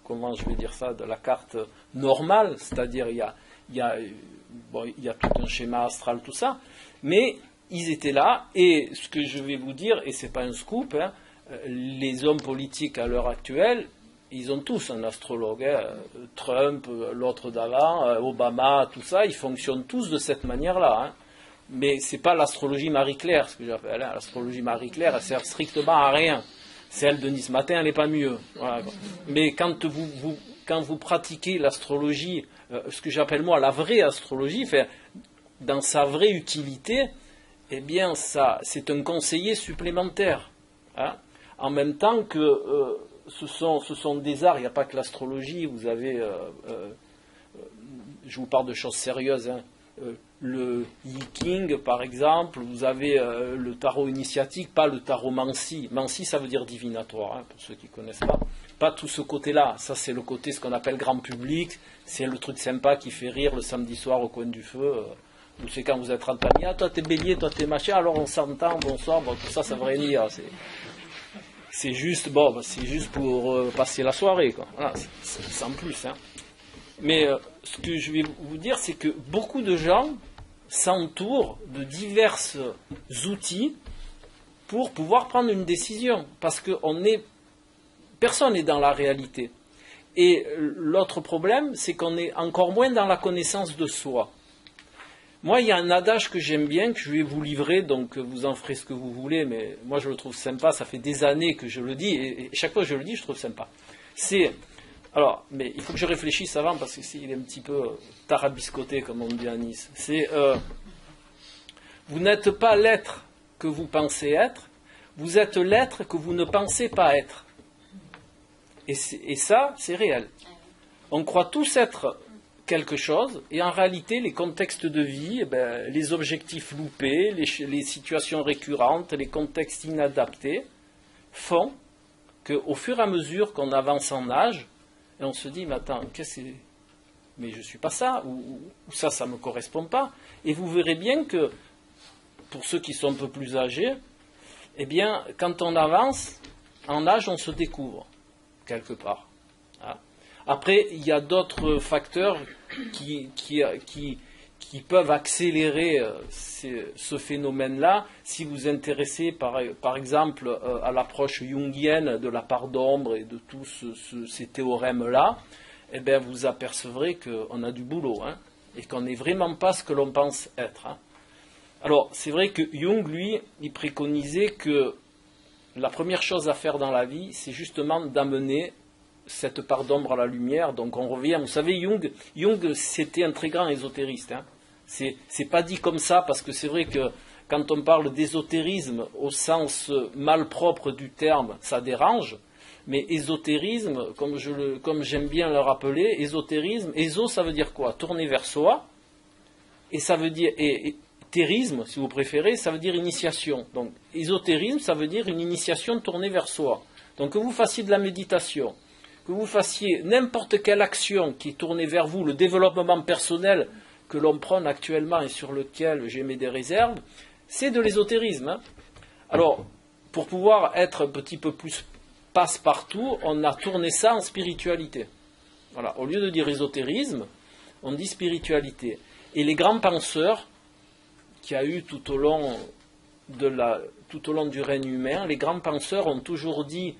comment je vais dire ça, de la carte normale, c'est-à-dire il y a tout un schéma astral, tout ça, mais ils étaient là, et ce que je vais vous dire, et ce n'est pas un scoop, hein, les hommes politiques à l'heure actuelle, ils ont tous un astrologue, hein. Trump, l'autre d'avant, Obama, tout ça, ils fonctionnent tous de cette manière-là. Hein. Mais ce n'est pas l'astrologie Marie-Claire, ce que j'appelle. Hein. L'astrologie Marie-Claire, elle sert strictement à rien. Celle de Nice Matin, elle n'est pas mieux. Voilà. Mais quand vous pratiquez l'astrologie, ce que j'appelle moi la vraie astrologie, dans sa vraie utilité, eh bien, c'est un conseiller supplémentaire. Hein. En même temps que ce sont des arts, il n'y a pas que l'astrologie, vous avez, je vous parle de choses sérieuses, hein, le Yi-King par exemple, vous avez le tarot initiatique, pas le tarot Mansi. Mansi, ça veut dire divinatoire, hein, pour ceux qui ne connaissent pas. Pas tout ce côté-là, ça c'est le côté, ce qu'on appelle grand public, c'est le truc sympa qui fait rire le samedi soir au coin du feu. Ou c'est quand vous êtes en famille, ah toi t'es bélier, toi t'es machin, alors on s'entend, bonsoir, bon, tout ça, ça veut rien dire. C'est juste pour passer la soirée, quoi. Voilà, c'est sans plus. Hein. Mais ce que je vais vous dire, c'est que beaucoup de gens s'entourent de divers outils pour pouvoir prendre une décision, parce que personne n'est dans la réalité. Et l'autre problème, c'est qu'on est encore moins dans la connaissance de soi. Moi, il y a un adage que j'aime bien, que je vais vous livrer, donc vous en ferez ce que vous voulez, mais moi je le trouve sympa, ça fait des années que je le dis, et chaque fois que je le dis, je trouve sympa. Mais il faut que je réfléchisse avant, parce que il est un petit peu tarabiscoté, comme on dit à Nice. Vous n'êtes pas l'être que vous pensez être, vous êtes l'être que vous ne pensez pas être. Et ça, c'est réel. On croit tous être quelque chose, et en réalité, les contextes de vie, les objectifs loupés, les situations récurrentes, les contextes inadaptés, font qu'au fur et à mesure qu'on avance en âge, et on se dit, mais attends, mais je ne suis pas ça, ou ça ne me correspond pas. Et vous verrez bien que, pour ceux qui sont un peu plus âgés, eh bien, quand on avance en âge, on se découvre, quelque part. Hein. Après, il y a d'autres facteurs qui peuvent accélérer ce phénomène-là. Si vous vous intéressez, par exemple, à l'approche jungienne de la part d'ombre et de tous ces théorèmes-là, eh bien, vous apercevrez qu'on a du boulot, hein, et qu'on n'est vraiment pas ce que l'on pense être. Hein. Alors, c'est vrai que Jung, lui, il préconisait que la première chose à faire dans la vie, c'est justement d'amener cette part d'ombre à la lumière. Donc on revient, vous savez, Jung c'était un très grand ésotériste. Hein. C'est pas dit comme ça, parce que c'est vrai que quand on parle d'ésotérisme au sens malpropre du terme, ça dérange. Mais ésotérisme, comme j'aime bien le rappeler, ésotérisme, éso ça veut dire quoi? Tourner vers soi, et ça veut dire, et thérisme, si vous préférez, ça veut dire initiation. Donc ésotérisme, ça veut dire une initiation tournée vers soi. Donc que vous fassiez de la méditation, que vous fassiez n'importe quelle action qui est tournée vers vous, le développement personnel que l'on prône actuellement et sur lequel j'émets des réserves, c'est de l'ésotérisme. Hein. Alors, pour pouvoir être un petit peu plus passe-partout, on a tourné ça en spiritualité. Voilà. Au lieu de dire ésotérisme, on dit spiritualité. Et les grands penseurs qu'il y a eu tout au long du règne humain, les grands penseurs ont toujours dit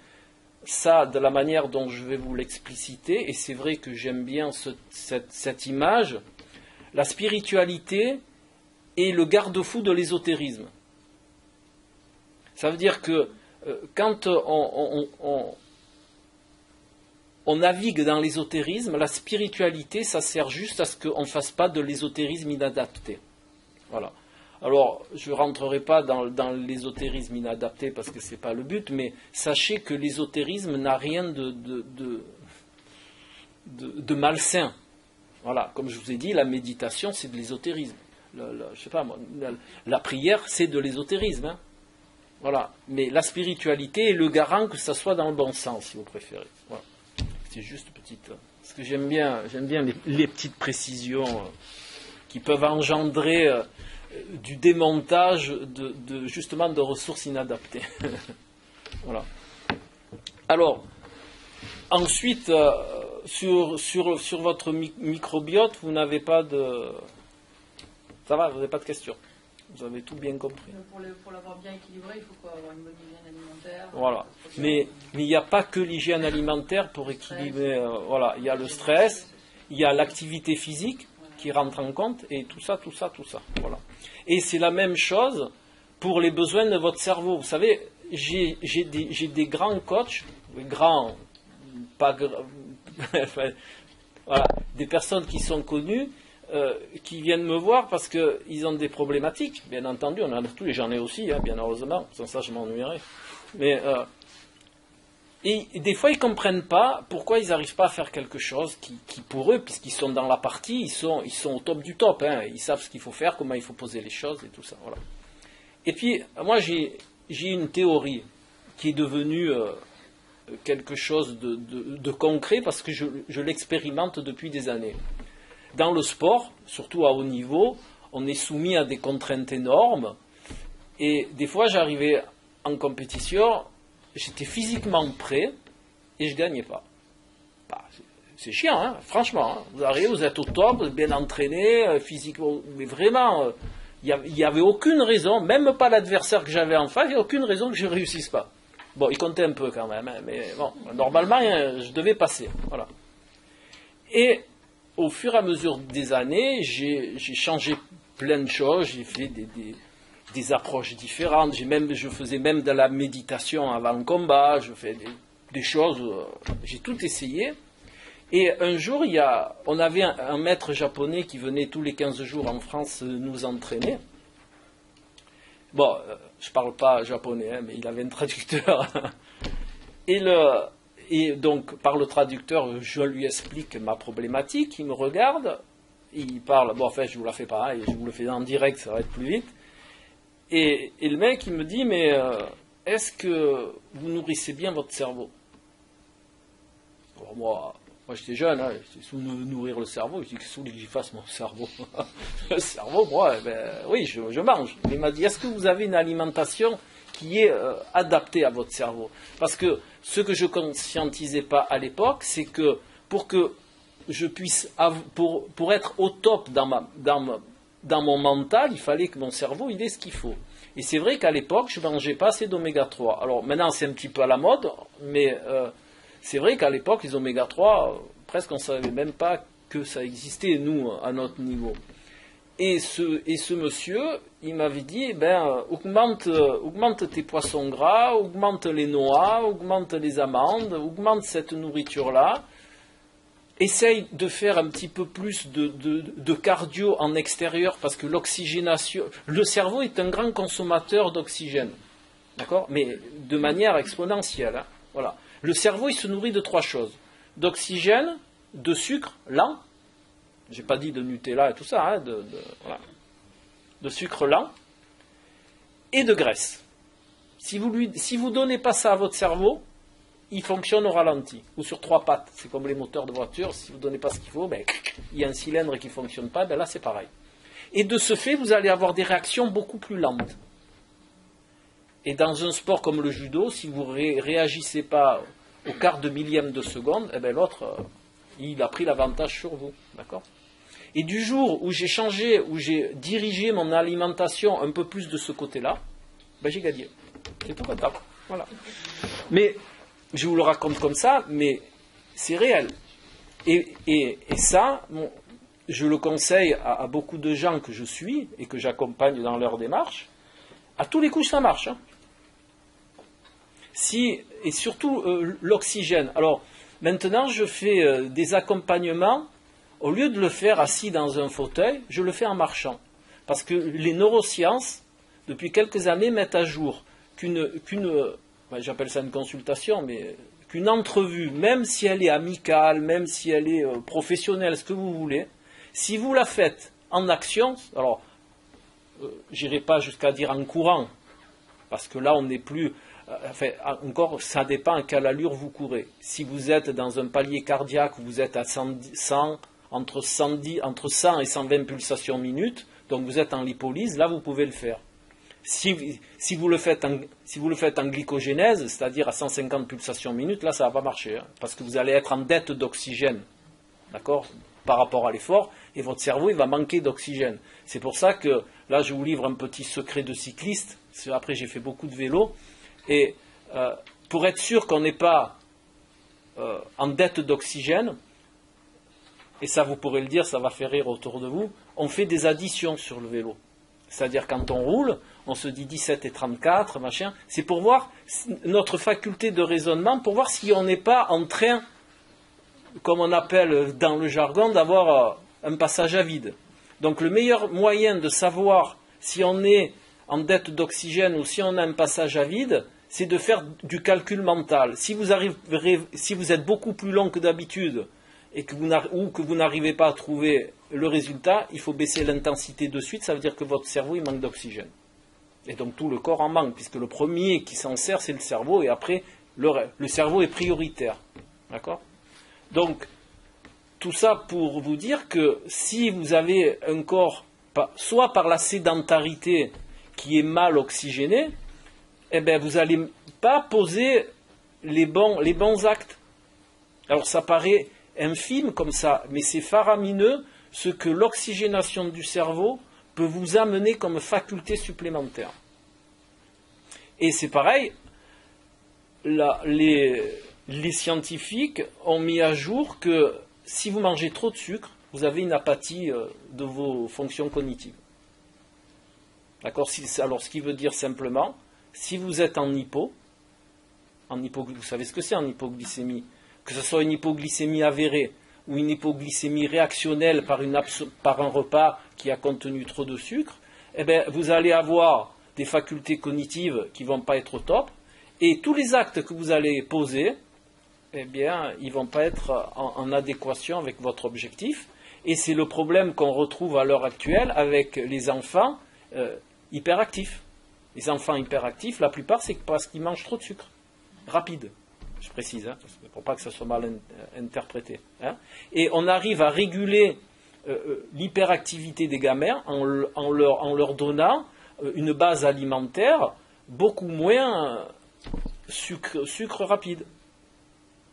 ça de la manière dont je vais vous l'expliciter, et c'est vrai que j'aime bien cette image. La spiritualité est le garde-fou de l'ésotérisme. Ça veut dire que quand on navigue dans l'ésotérisme, la spiritualité, ça sert juste à ce qu'on ne fasse pas de l'ésotérisme inadapté. Voilà. Alors, je ne rentrerai pas dans l'ésotérisme inadapté parce que ce n'est pas le but, mais sachez que l'ésotérisme n'a rien de malsain. Voilà, comme je vous ai dit, la méditation, c'est de l'ésotérisme. Je sais pas moi, la prière, c'est de l'ésotérisme. Hein. Voilà. Mais la spiritualité est le garant que ça soit dans le bon sens, si vous préférez. Voilà. C'est juste petite. Parce que j'aime bien les petites précisions qui peuvent engendrer du démontage justement de ressources inadaptées. Voilà. Alors, ensuite, sur votre microbiote, vous n'avez pas de... Ça va, vous n'avez pas de questions. Vous avez tout bien compris. Pour l'avoir bien équilibré, il faut avoir une bonne hygiène alimentaire. Voilà. Mais il n'y a pas que l'hygiène alimentaire pour équilibrer. Voilà. Il y a le stress, il y a l'activité physique qui rentre en compte, et tout ça. Voilà. Et c'est la même chose pour les besoins de votre cerveau. Vous savez, j'ai des grands coachs, grands, pas voilà, des personnes qui sont connues, qui viennent me voir parce qu'ils ont des problématiques. Bien entendu, on en a tous, et j'en ai aussi, hein, bien heureusement, sans ça je m'ennuierais. Mais et des fois, ils ne comprennent pas pourquoi ils n'arrivent pas à faire quelque chose qui pour eux, puisqu'ils sont dans la partie, ils sont au top du top. Hein, ils savent ce qu'il faut faire, comment il faut poser les choses et tout ça. Voilà. Et puis, moi, j'ai une théorie qui est devenue quelque chose de concret parce que je l'expérimente depuis des années. Dans le sport, surtout à haut niveau, on est soumis à des contraintes énormes. Et des fois, j'arrivais en compétition, j'étais physiquement prêt et je ne gagnais pas. Bah, c'est chiant, hein, franchement. Hein. Vous arrivez, vous êtes au top, vous êtes bien entraîné, physiquement, mais vraiment, il n'y avait aucune raison, même pas l'adversaire que j'avais en face, il n'y a aucune raison que je ne réussisse pas. Bon, il comptait un peu quand même, hein, mais bon, normalement, je devais passer. Voilà. Et au fur et à mesure des années, j'ai changé plein de choses, j'ai fait des approches différentes, je faisais même de la méditation avant le combat, je fais des choses, j'ai tout essayé. Et un jour, on avait un maître japonais qui venait tous les 15 jours en France nous entraîner. Bon, je ne parle pas japonais, hein, mais il avait un traducteur. Et donc, par le traducteur, je lui explique ma problématique, il me regarde, il parle, bon, en fait, je ne vous la fais pas, et je vous le fais en direct, ça va être plus vite. Et le mec, il me dit, mais est-ce que vous nourrissez bien votre cerveau? Alors moi, j'étais jeune, hein, j'étais sous nourrir le cerveau, je dis, qu'est-ce que vous voulez que j'y fasse, mon cerveau? Le cerveau, moi, oui, je mange. Mais il m'a dit, est-ce que vous avez une alimentation qui est adaptée à votre cerveau? Parce que ce que je ne conscientisais pas à l'époque, c'est que pour que je puisse, pour être au top dans mon mental, il fallait que mon cerveau il ait ce qu'il faut. Et c'est vrai qu'à l'époque, je ne mangeais pas assez d'oméga 3. Alors maintenant, c'est un petit peu à la mode, mais c'est vrai qu'à l'époque, les oméga 3, presque on ne savait même pas que ça existait, nous, à notre niveau. Et ce monsieur, il m'avait dit, augmente tes poissons gras, augmente les noix, augmente les amandes, augmente cette nourriture-là. Essaye de faire un petit peu plus de cardio en extérieur, parce que l'oxygénation, le cerveau est un grand consommateur d'oxygène, d'accord, mais de manière exponentielle. Hein, voilà. Le cerveau, il se nourrit de 3 choses: d'oxygène, de sucre lent. J'ai pas dit de Nutella et tout ça, hein, voilà. De sucre lent et de graisse. Si vous donnez pas ça à votre cerveau, il fonctionne au ralenti, ou sur 3 pattes. C'est comme les moteurs de voiture, si vous ne donnez pas ce qu'il faut, il y a un cylindre qui ne fonctionne pas, là c'est pareil. Et de ce fait, vous allez avoir des réactions beaucoup plus lentes. Et dans un sport comme le judo, si vous ne réagissez pas au quart de millième de seconde, l'autre, il a pris l'avantage sur vous. D'accord ? Et du jour où j'ai changé, où j'ai dirigé mon alimentation un peu plus de ce côté-là, j'ai gagné. C'est tout content. Voilà. Mais, je vous le raconte comme ça, mais c'est réel. Et ça, je le conseille à beaucoup de gens que je suis et que j'accompagne dans leur démarche. À tous les coups, ça marche. Hein. Et surtout, l'oxygène. Alors, maintenant, je fais des accompagnements. Au lieu de le faire assis dans un fauteuil, je le fais en marchant. Parce que les neurosciences, depuis quelques années, mettent à jour j'appelle ça une consultation, mais qu'une entrevue, même si elle est amicale, même si elle est professionnelle, ce que vous voulez, si vous la faites en action, alors, j'irai pas jusqu'à dire en courant, parce que là, on n'est plus... encore, ça dépend à quelle allure vous courez. Si vous êtes dans un palier cardiaque, vous êtes à 100, entre 100 et 120 pulsations minutes, donc vous êtes en lipolyse, là, vous pouvez le faire. Si vous le faites en glycogénèse, c'est-à-dire à 150 pulsations minutes, là, ça ne va pas marcher, hein, parce que vous allez être en dette d'oxygène, d'accord, par rapport à l'effort, et votre cerveau, il va manquer d'oxygène. C'est pour ça que, là, je vous livre un petit secret de cycliste. Après, j'ai fait beaucoup de vélo, et pour être sûr qu'on n'est pas en dette d'oxygène, et ça, vous pourrez le dire, ça va faire rire autour de vous, on fait des additions sur le vélo. C'est-à-dire, quand on roule, on se dit 17 et 34, machin. C'est pour voir notre faculté de raisonnement, pour voir si on n'est pas en train, comme on appelle dans le jargon, d'avoir un passage à vide. Donc, le meilleur moyen de savoir si on est en dette d'oxygène ou si on a un passage à vide, c'est de faire du calcul mental. Si vous êtes beaucoup plus long que d'habitude, et que vous n'arrivez pas à trouver le résultat, il faut baisser l'intensité de suite, ça veut dire que votre cerveau il manque d'oxygène. Et donc tout le corps en manque, puisque le premier qui s'en sert, c'est le cerveau, et après, le cerveau est prioritaire. D'accord ? Donc, tout ça pour vous dire que si vous avez un corps, soit par la sédentarité qui est mal oxygéné, vous n'allez pas poser les bons actes. Alors ça paraît infime comme ça, mais c'est faramineux ce que l'oxygénation du cerveau peut vous amener comme faculté supplémentaire. Et c'est pareil, les scientifiques ont mis à jour que si vous mangez trop de sucre, vous avez une apathie de vos fonctions cognitives. D'accord ? Alors, ce qui veut dire simplement, si vous êtes en vous savez ce que c'est en hypoglycémie ? Que ce soit une hypoglycémie avérée ou une hypoglycémie réactionnelle par un repas qui a contenu trop de sucre, vous allez avoir des facultés cognitives qui ne vont pas être au top, et tous les actes que vous allez poser, ils ne vont pas être en adéquation avec votre objectif, et c'est le problème qu'on retrouve à l'heure actuelle avec les enfants hyperactifs. Les enfants hyperactifs, la plupart, c'est parce qu'ils mangent trop de sucre, rapide. Je précise, hein, pour pas que ça soit mal interprété. Hein. Et on arrive à réguler l'hyperactivité des gamins en leur donnant une base alimentaire beaucoup moins sucre rapide.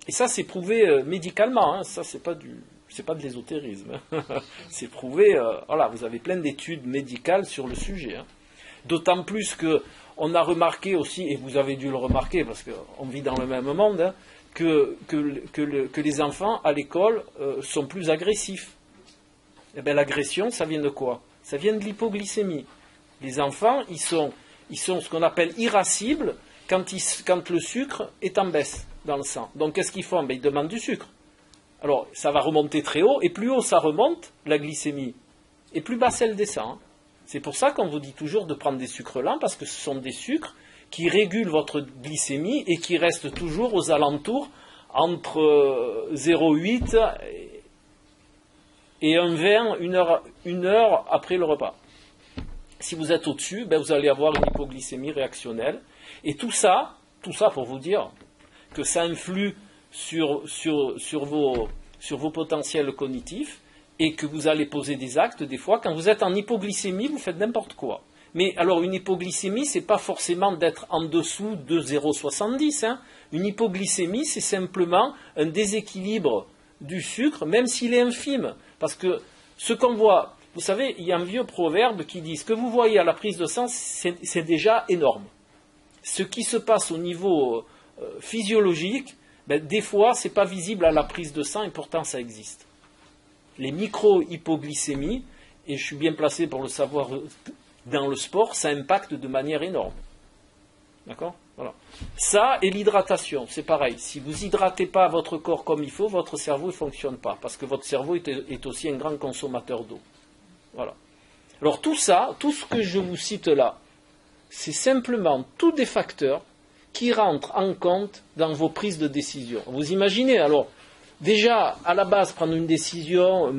Et ça, c'est prouvé médicalement. Hein. Ça, c'est pas de l'ésotérisme. C'est prouvé. Voilà, vous avez plein d'études médicales sur le sujet. Hein. D'autant plus que on a remarqué aussi, et vous avez dû le remarquer parce qu'on vit dans le même monde, hein, que les enfants à l'école sont plus agressifs. Eh bien, l'agression, ça vient de quoi ? Ça vient de l'hypoglycémie. Les enfants, ils sont ce qu'on appelle irascibles quand le sucre est en baisse dans le sang. Donc qu'est-ce qu'ils font? Ils demandent du sucre. Alors ça va remonter très haut, et plus haut ça remonte, la glycémie, et plus bas elle descend. C'est pour ça qu'on vous dit toujours de prendre des sucres lents, parce que ce sont des sucres qui régulent votre glycémie et qui restent toujours aux alentours entre 0,8 et 1,20, une heure après le repas. Si vous êtes au-dessus, vous allez avoir une hypoglycémie réactionnelle. Et tout ça pour vous dire que ça influe sur vos potentiels cognitifs et que vous allez poser des actes, des fois. Quand vous êtes en hypoglycémie, vous faites n'importe quoi. Mais alors, une hypoglycémie, ce n'est pas forcément d'être en dessous de 0,70. Une hypoglycémie, c'est simplement un déséquilibre du sucre, même s'il est infime. Parce que ce qu'on voit, vous savez, il y a un vieux proverbe qui dit « Ce que vous voyez à la prise de sang, c'est déjà énorme. » Ce qui se passe au niveau physiologique, des fois, ce n'est pas visible à la prise de sang et pourtant ça existe. Les micro-hypoglycémies, et je suis bien placé pour le savoir dans le sport, ça impacte de manière énorme. D'accord? Voilà. Ça et l'hydratation, c'est pareil. Si vous n'hydratez pas votre corps comme il faut, votre cerveau ne fonctionne pas, parce que votre cerveau est aussi un grand consommateur d'eau. Voilà. Alors tout ça, tout ce que je vous cite là, c'est simplement tous des facteurs qui rentrent en compte dans vos prises de décision. Vous imaginez, alors, déjà, à la base, prendre une décision,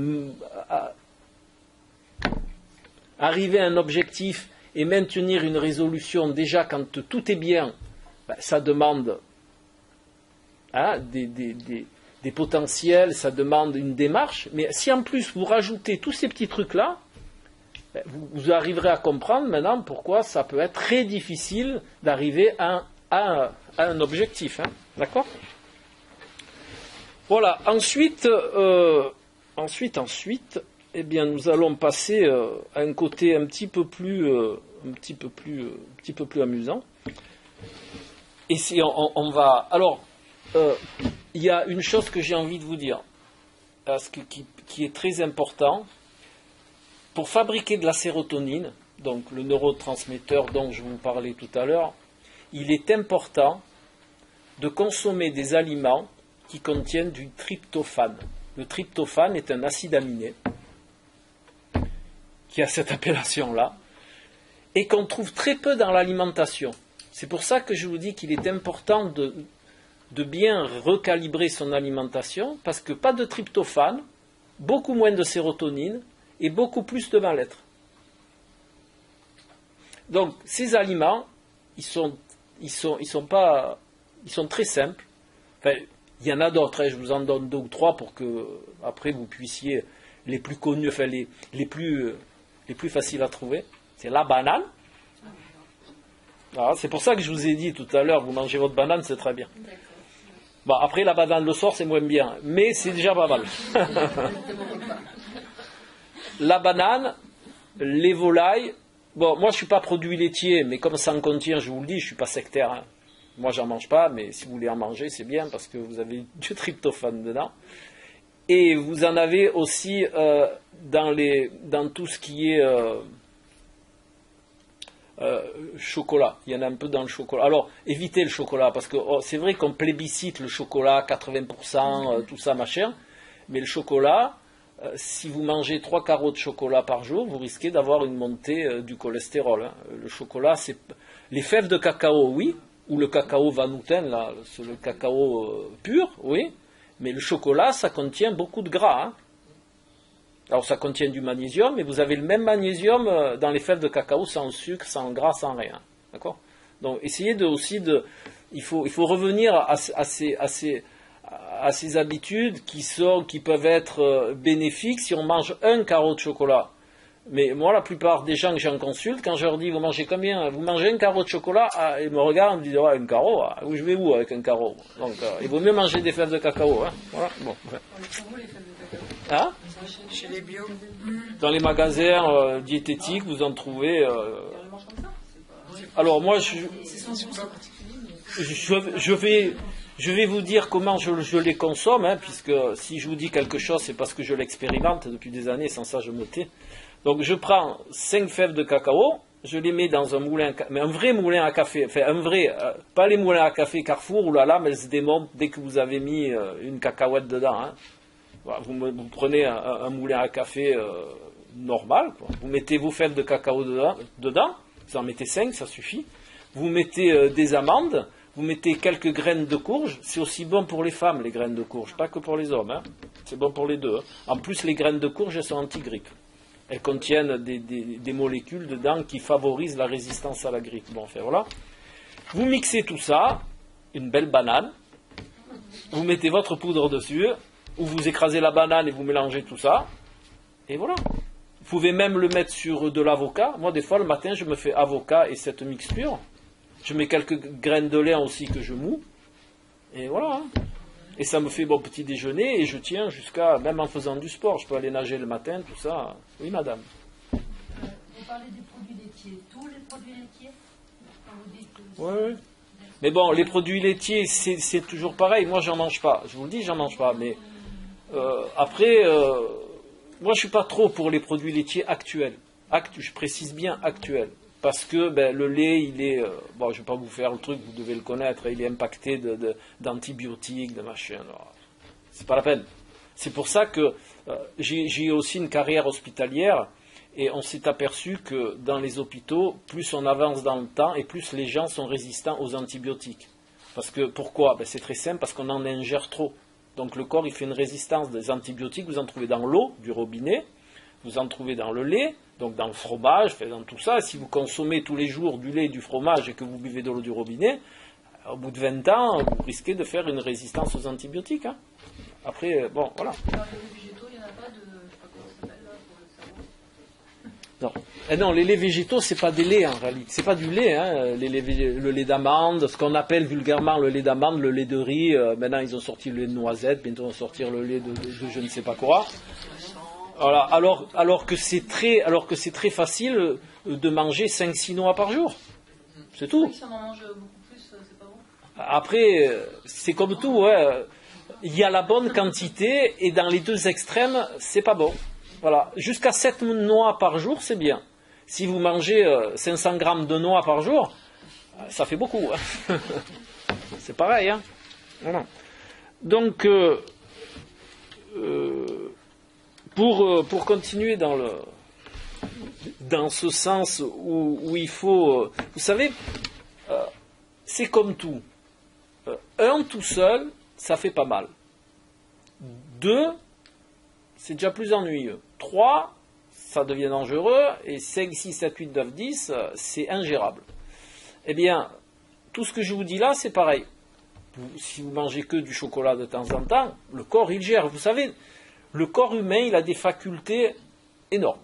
arriver à un objectif et maintenir une résolution, déjà, quand tout est bien, ça demande des potentiels, ça demande une démarche. Mais si en plus vous rajoutez tous ces petits trucs-là, vous arriverez à comprendre maintenant pourquoi ça peut être très difficile d'arriver à un objectif. D'accord? Voilà. Ensuite, eh bien, nous allons passer à un côté un petit peu plus amusant. Et si on va. Alors, il y a une chose que j'ai envie de vous dire, qui est très important. Pour fabriquer de la sérotonine, donc le neurotransmetteur dont je vous parlais tout à l'heure, il est important de consommer des aliments qui contiennent du tryptophane. Le tryptophane est un acide aminé qui a cette appellation-là et qu'on trouve très peu dans l'alimentation. C'est pour ça que je vous dis qu'il est important de bien recalibrer son alimentation, parce que pas de tryptophane, beaucoup moins de sérotonine, et beaucoup plus de mal-être. Donc, ces aliments, ils sont très simples. Enfin, il y en a d'autres, je vous en donne 2 ou 3 pour que, après, vous puissiez, les plus connus, enfin, les plus faciles à trouver. C'est la banane. Voilà, c'est pour ça que je vous ai dit tout à l'heure, vous mangez votre banane, c'est très bien. Bon, après, la banane le soir, c'est moins bien, mais c'est déjà pas mal. La banane, les volailles. Bon, moi je ne suis pas produit laitier, mais comme ça en contient, je vous le dis, je ne suis pas sectaire. Moi j'en mange pas, mais si vous voulez en manger, c'est bien parce que vous avez du tryptophane dedans. Et vous en avez aussi dans tout ce qui est chocolat. Il y en a un peu dans le chocolat. Alors, évitez le chocolat, parce que c'est vrai qu'on plébiscite le chocolat, 80%, tout ça, machin, mais le chocolat... si vous mangez 3 carreaux de chocolat par jour, vous risquez d'avoir une montée du cholestérol. Le chocolat, c'est les fèves de cacao, oui, ou le cacao Vanouten, là, c'est le cacao pur, oui, mais le chocolat, ça contient beaucoup de gras. Alors, ça contient du magnésium, mais vous avez le même magnésium dans les fèves de cacao, sans sucre, sans gras, sans rien. D'accord? Donc, essayez il faut revenir à ces habitudes qui peuvent être bénéfiques si on mange un carreau de chocolat. Mais moi, la plupart des gens que j'en consulte, quand je leur dis, vous mangez combien? Vous mangez un carreau de chocolat? Ils me regardent et me disent, ouais, un carreau, je vais où avec un carreau? Donc, il vaut mieux manger des fèves de cacao. Voilà. Bon. On les trouve où, les fèves de cacao? Hein? Chez les bio. Dans les magasins diététiques, vous en trouvez... On les mange comme ça? Alors, moi, C'est je vais vous dire comment je les consomme, puisque si je vous dis quelque chose, c'est parce que je l'expérimente depuis des années, sans ça je me tais. Donc je prends 5 fèves de cacao, je les mets dans un moulin, mais un vrai moulin à café, enfin un vrai, pas les moulins à café Carrefour où la lame elle se démonte dès que vous avez mis une cacahuète dedans. Hein. Voilà, vous prenez un moulin à café normal, quoi. Vous mettez vos fèves de cacao dedans, vous en mettez 5, ça suffit. Vous mettez des amandes, vous mettez quelques graines de courge, c'est aussi bon pour les femmes les graines de courge, pas que pour les hommes, hein. C'est bon pour les deux. Hein. En plus les graines de courge elles sont anti-grippe. Elles contiennent des molécules dedans qui favorisent la résistance à la grippe. Bon, enfin voilà. Vous mixez tout ça, une belle banane, vous mettez votre poudre dessus, ou vous écrasez la banane et vous mélangez tout ça, et voilà. Vous pouvez même le mettre sur de l'avocat. Moi, des fois, le matin, je me fais avocat et cette mixture. Je mets quelques graines de lait aussi que je moue, et voilà. Hein. Et ça me fait bon petit déjeuner, et je tiens jusqu'à, même en faisant du sport, je peux aller nager le matin, tout ça. Oui, madame. Vous parlez des produits laitiers. Tous les produits laitiers quand vous dites que... Oui. Mais bon, les produits laitiers, c'est toujours pareil. Moi, j'en mange pas. Je vous le dis, j'en mange pas. Mais après, moi, je suis pas trop pour les produits laitiers actuels. Je précise bien actuels. Parce que le lait, il est... bon, je ne vais pas vous faire le truc, vous devez le connaître. Il est impacté d'antibiotiques, de machin. C'est pas la peine. C'est pour ça que j'ai aussi une carrière hospitalière. Et on s'est aperçu que dans les hôpitaux, plus on avance dans le temps et plus les gens sont résistants aux antibiotiques. Parce que, pourquoi ? C'est très simple, parce qu'on en ingère trop. Donc le corps, il fait une résistance des antibiotiques. Vous en trouvez dans l'eau du robinet, vous en trouvez dans le lait, donc dans le fromage, dans tout ça. Si vous consommez tous les jours du lait et du fromage et que vous buvez de l'eau du robinet, au bout de 20 ans, vous risquez de faire une résistance aux antibiotiques. Hein. Après, bon, voilà. Dans les végétaux, il n'y en a pas de... Je sais pas comment ça s'appelle là, pour le cerveau. Non. Et non, les laits végétaux, c'est pas des laits en réalité. C'est pas du lait, hein. Le lait d'amande, ce qu'on appelle vulgairement le lait d'amande, le lait de riz. Maintenant, ils ont sorti le lait de noisette, bientôt ils vont sortir le lait de je ne sais pas quoi. Voilà. Alors que c'est très facile de manger 5-6 noix par jour. C'est tout. Oui, si on en mange beaucoup plus, c'est pas bon. Après, c'est comme tout, ouais. Il y a la bonne quantité et dans les deux extrêmes, c'est pas bon. Voilà. Jusqu'à 7 noix par jour, c'est bien. Si vous mangez 500 grammes de noix par jour, ça fait beaucoup. Hein. C'est pareil. Hein. Voilà. Donc, pour continuer dans ce sens où il faut... vous savez, c'est comme tout. Un tout seul, ça fait pas mal. 2, c'est déjà plus ennuyeux. 3, ça devient dangereux. Et 5, 6, 7, 8, 9, 10, c'est ingérable. Eh bien, tout ce que je vous dis là, c'est pareil. Si vous mangez que du chocolat de temps en temps, le corps, il gère. Vous savez, le corps humain, il a des facultés énormes.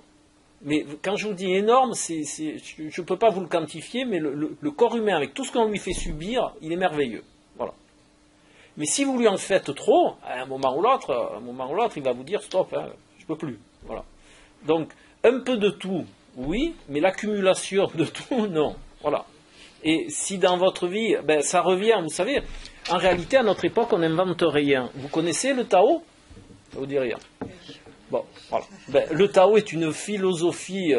Mais quand je vous dis énorme, je ne peux pas vous le quantifier, mais le corps humain, avec tout ce qu'on lui fait subir, il est merveilleux. Voilà. Mais si vous lui en faites trop, à un moment ou l'autre, il va vous dire stop, hein, je ne peux plus. Voilà. Donc, un peu de tout, oui, mais l'accumulation de tout, non. Voilà. Et si dans votre vie, ça revient, vous savez, en réalité, à notre époque, on n'invente rien. Vous connaissez le Tao ? Ça vous dit rien. Bon, voilà. Le Tao est une philosophie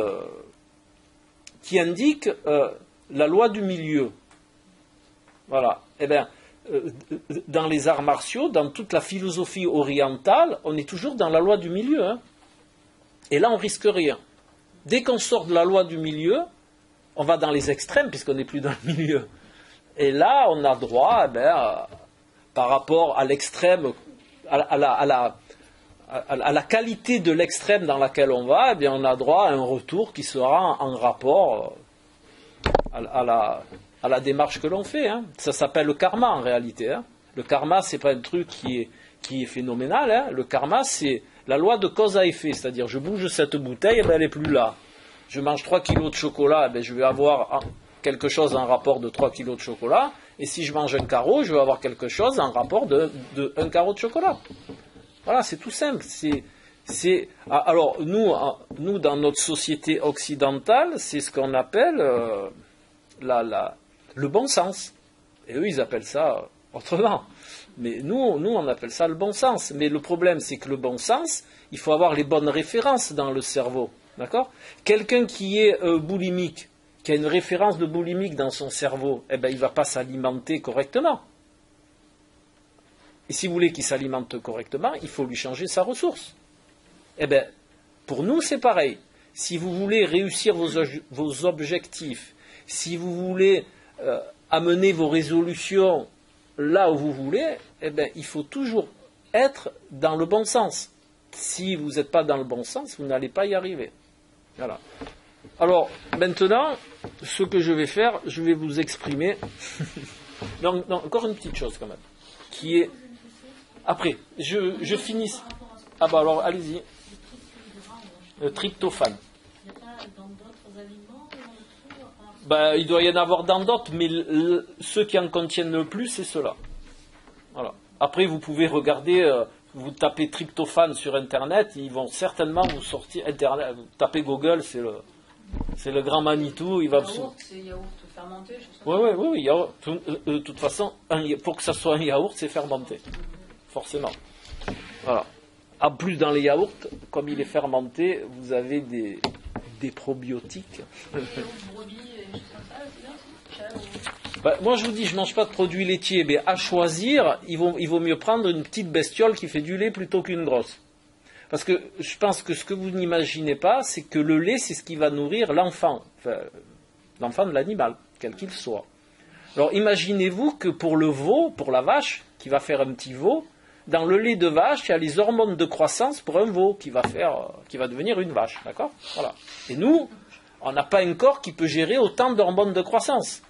qui indique la loi du milieu. Voilà. Eh bien, dans les arts martiaux, dans toute la philosophie orientale, on est toujours dans la loi du milieu. Hein. Et là, on risque rien. Dès qu'on sort de la loi du milieu, on va dans les extrêmes, puisqu'on n'est plus dans le milieu. Et là, on a droit, par rapport à l'extrême, à la qualité de l'extrême dans laquelle on va, on a droit à un retour qui sera en rapport à la démarche que l'on fait. Hein. Ça s'appelle le karma en réalité. Hein. Le karma, c'est pas un truc qui est phénoménal. Hein. Le karma, c'est la loi de cause à effet. C'est-à-dire, je bouge cette bouteille, elle n'est plus là. Je mange 3 kilos de chocolat, je vais avoir quelque chose en rapport de 3 kilos de chocolat. Et si je mange un carreau, je vais avoir quelque chose en rapport de 1 carreau de chocolat. Voilà, c'est tout simple. Alors, nous, dans notre société occidentale, c'est ce qu'on appelle le bon sens. Et eux, ils appellent ça autrement. Mais nous, on appelle ça le bon sens. Mais le problème, c'est que le bon sens, il faut avoir les bonnes références dans le cerveau. D'accord? Quelqu'un qui est boulimique, qui a une référence de boulimique dans son cerveau, eh ben, il ne va pas s'alimenter correctement. Et si vous voulez qu'il s'alimente correctement, il faut lui changer sa ressource. Eh bien, pour nous, c'est pareil. Si vous voulez réussir vos objectifs, si vous voulez amener vos résolutions là où vous voulez, eh bien, il faut toujours être dans le bon sens. Si vous n'êtes pas dans le bon sens, vous n'allez pas y arriver. Voilà. Alors, maintenant, ce que je vais faire, je vais vous exprimer. non, encore une petite chose quand même, qui est... Après, je finis. Ah bah alors, allez-y. Le tryptophane. Il n'y a pas dans d'autres aliments où on le trouve Ben, il doit y en avoir dans d'autres, mais ceux qui en contiennent le plus, c'est ceux-là. Voilà. Après, vous pouvez regarder, vous tapez tryptophane sur Internet, ils vont certainement vous sortir Internet. Vous tapez Google, c'est le grand Manitou, il va. Yaourt, c'est yaourt fermenté, je sais pas. Oui, yaourt. De toute façon, pour que ça soit un yaourt, c'est fermenté, forcément. Voilà. En plus, dans les yaourts, comme il est fermenté, vous avez des probiotiques. Yaourt brebis et des choses comme ça, c'est bien aussi. Ben, moi, je vous dis, je ne mange pas de produits laitiers, mais à choisir, il vaut mieux prendre une petite bestiole qui fait du lait plutôt qu'une grosse. Parce que je pense que ce que vous n'imaginez pas, c'est que le lait, c'est ce qui va nourrir l'enfant. Enfin, l'enfant de l'animal, quel qu'il soit. Alors, imaginez-vous que pour le veau, pour la vache, qui va faire un petit veau, dans le lait de vache, il y a les hormones de croissance pour un veau qui va devenir une vache. D'accord? Voilà. Et nous, on n'a pas un corps qui peut gérer autant d'hormones de croissance.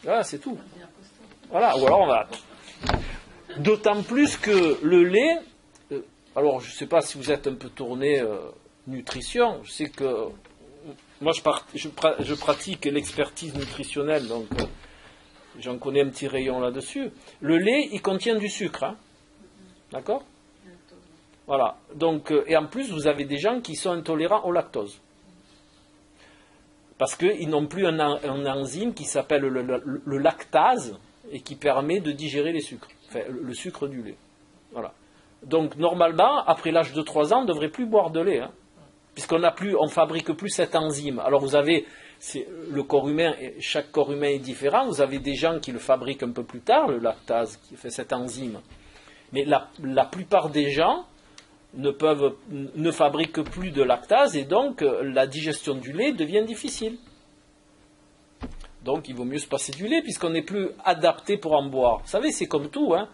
Voilà, c'est tout. Voilà, ou alors on va. D'autant plus que le lait. Alors, je ne sais pas si vous êtes un peu tourné nutrition. Je sais que moi, je pratique l'expertise nutritionnelle, donc j'en connais un petit rayon là-dessus. Le lait, il contient du sucre. Hein. D'accord? Voilà. Donc, et en plus, vous avez des gens qui sont intolérants au lactose. Parce qu'ils n'ont plus un enzyme qui s'appelle le lactase et qui permet de digérer les sucres. Enfin, le sucre du lait. Voilà. Donc, normalement, après l'âge de 3 ans, on ne devrait plus boire de lait. Hein, puisqu'on ne fabrique plus cette enzyme. Alors, vous avez... le corps humain, chaque corps humain est différent. Vous avez des gens qui le fabriquent un peu plus tard, le lactase, qui fait cette enzyme. Mais la plupart des gens ne fabriquent plus de lactase et donc la digestion du lait devient difficile. Donc il vaut mieux se passer du lait puisqu'on n'est plus adapté pour en boire. Vous savez, c'est comme tout. Hein.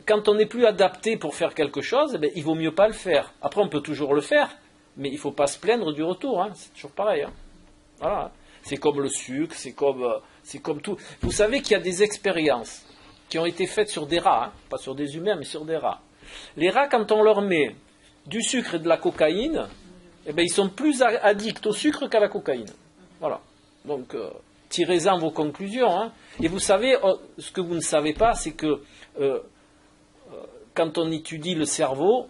Quand on n'est plus adapté pour faire quelque chose, eh bien, il vaut mieux pas le faire. Après, on peut toujours le faire, mais il ne faut pas se plaindre du retour. Hein. C'est toujours pareil. Hein. Voilà. C'est comme le sucre, c'est comme tout. Vous savez qu'il y a des expériences qui ont été faites sur des rats, hein, pas sur des humains, mais sur des rats. Les rats, quand on leur met du sucre et de la cocaïne, eh bien, ils sont plus addicts au sucre qu'à la cocaïne. Voilà. Donc, tirez-en vos conclusions. Hein. Et vous savez, ce que vous ne savez pas, c'est que quand on étudie le cerveau,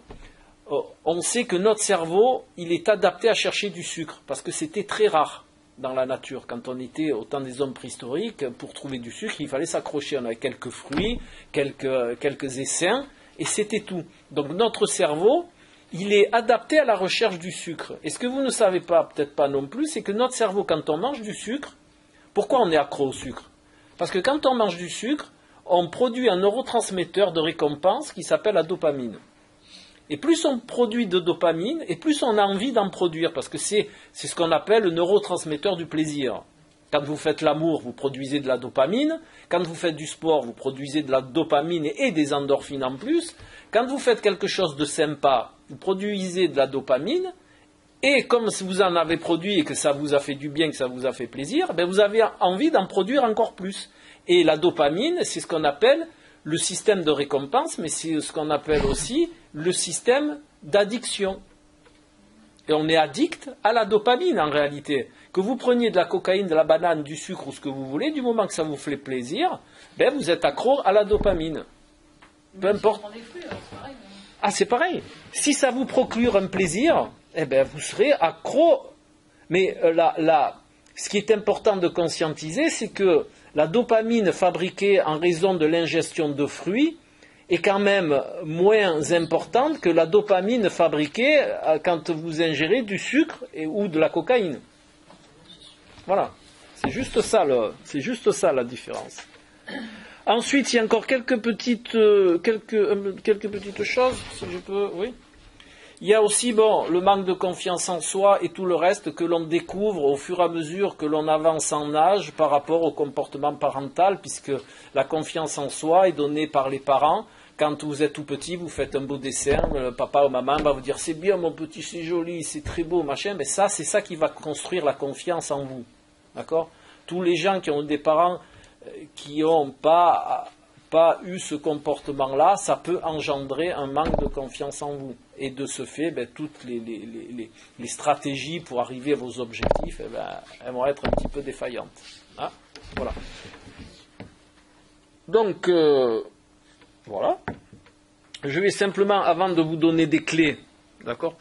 on sait que notre cerveau, il est adapté à chercher du sucre, parce que c'était très rare dans la nature. Quand on était au temps des hommes préhistoriques, pour trouver du sucre, il fallait s'accrocher. On avait quelques fruits, quelques essaims, et c'était tout. Donc notre cerveau, il est adapté à la recherche du sucre. Et ce que vous ne savez pas, peut-être pas non plus, c'est que notre cerveau, quand on mange du sucre, pourquoi on est accro au sucre? Parce que quand on mange du sucre, on produit un neurotransmetteur de récompense qui s'appelle la dopamine. Et plus on produit de dopamine, et plus on a envie d'en produire, parce que c'est ce qu'on appelle le neurotransmetteur du plaisir. Quand vous faites l'amour, vous produisez de la dopamine. Quand vous faites du sport, vous produisez de la dopamine et des endorphines en plus. Quand vous faites quelque chose de sympa, vous produisez de la dopamine. Et comme vous en avez produit et que ça vous a fait du bien, que ça vous a fait plaisir, ben vous avez envie d'en produire encore plus. Et la dopamine, c'est ce qu'on appelle le système de récompense, mais c'est ce qu'on appelle aussi le système d'addiction. Et on est addict à la dopamine en réalité. Que vous preniez de la cocaïne, de la banane, du sucre ou ce que vous voulez, du moment que ça vous fait plaisir, ben vous êtes accro à la dopamine. Peu importe. Ah, c'est pareil. Si ça vous procure un plaisir, eh ben vous serez accro. Mais ce qui est important de conscientiser, c'est que la dopamine fabriquée en raison de l'ingestion de fruits est quand même moins importante que la dopamine fabriquée quand vous ingérez du sucre ou de la cocaïne. Voilà. C'est juste ça la différence. Ensuite, il y a encore quelques petites choses, si je peux, oui. Il y a aussi, le manque de confiance en soi et tout le reste que l'on découvre au fur et à mesure que l'on avance en âge par rapport au comportement parental, puisque la confiance en soi est donnée par les parents. Quand vous êtes tout petit, vous faites un beau dessin, le papa ou maman va vous dire « c'est bien mon petit, c'est joli, c'est très beau, machin », mais ça, c'est ça qui va construire la confiance en vous. D'accord ? Tous les gens qui ont des parents qui n'ont pas eu ce comportement-là, ça peut engendrer un manque de confiance en vous. Et de ce fait, toutes les stratégies pour arriver à vos objectifs, elles vont être un petit peu défaillantes. Hein ? Voilà. Donc, voilà. Je vais simplement, avant de vous donner des clés, d'accord,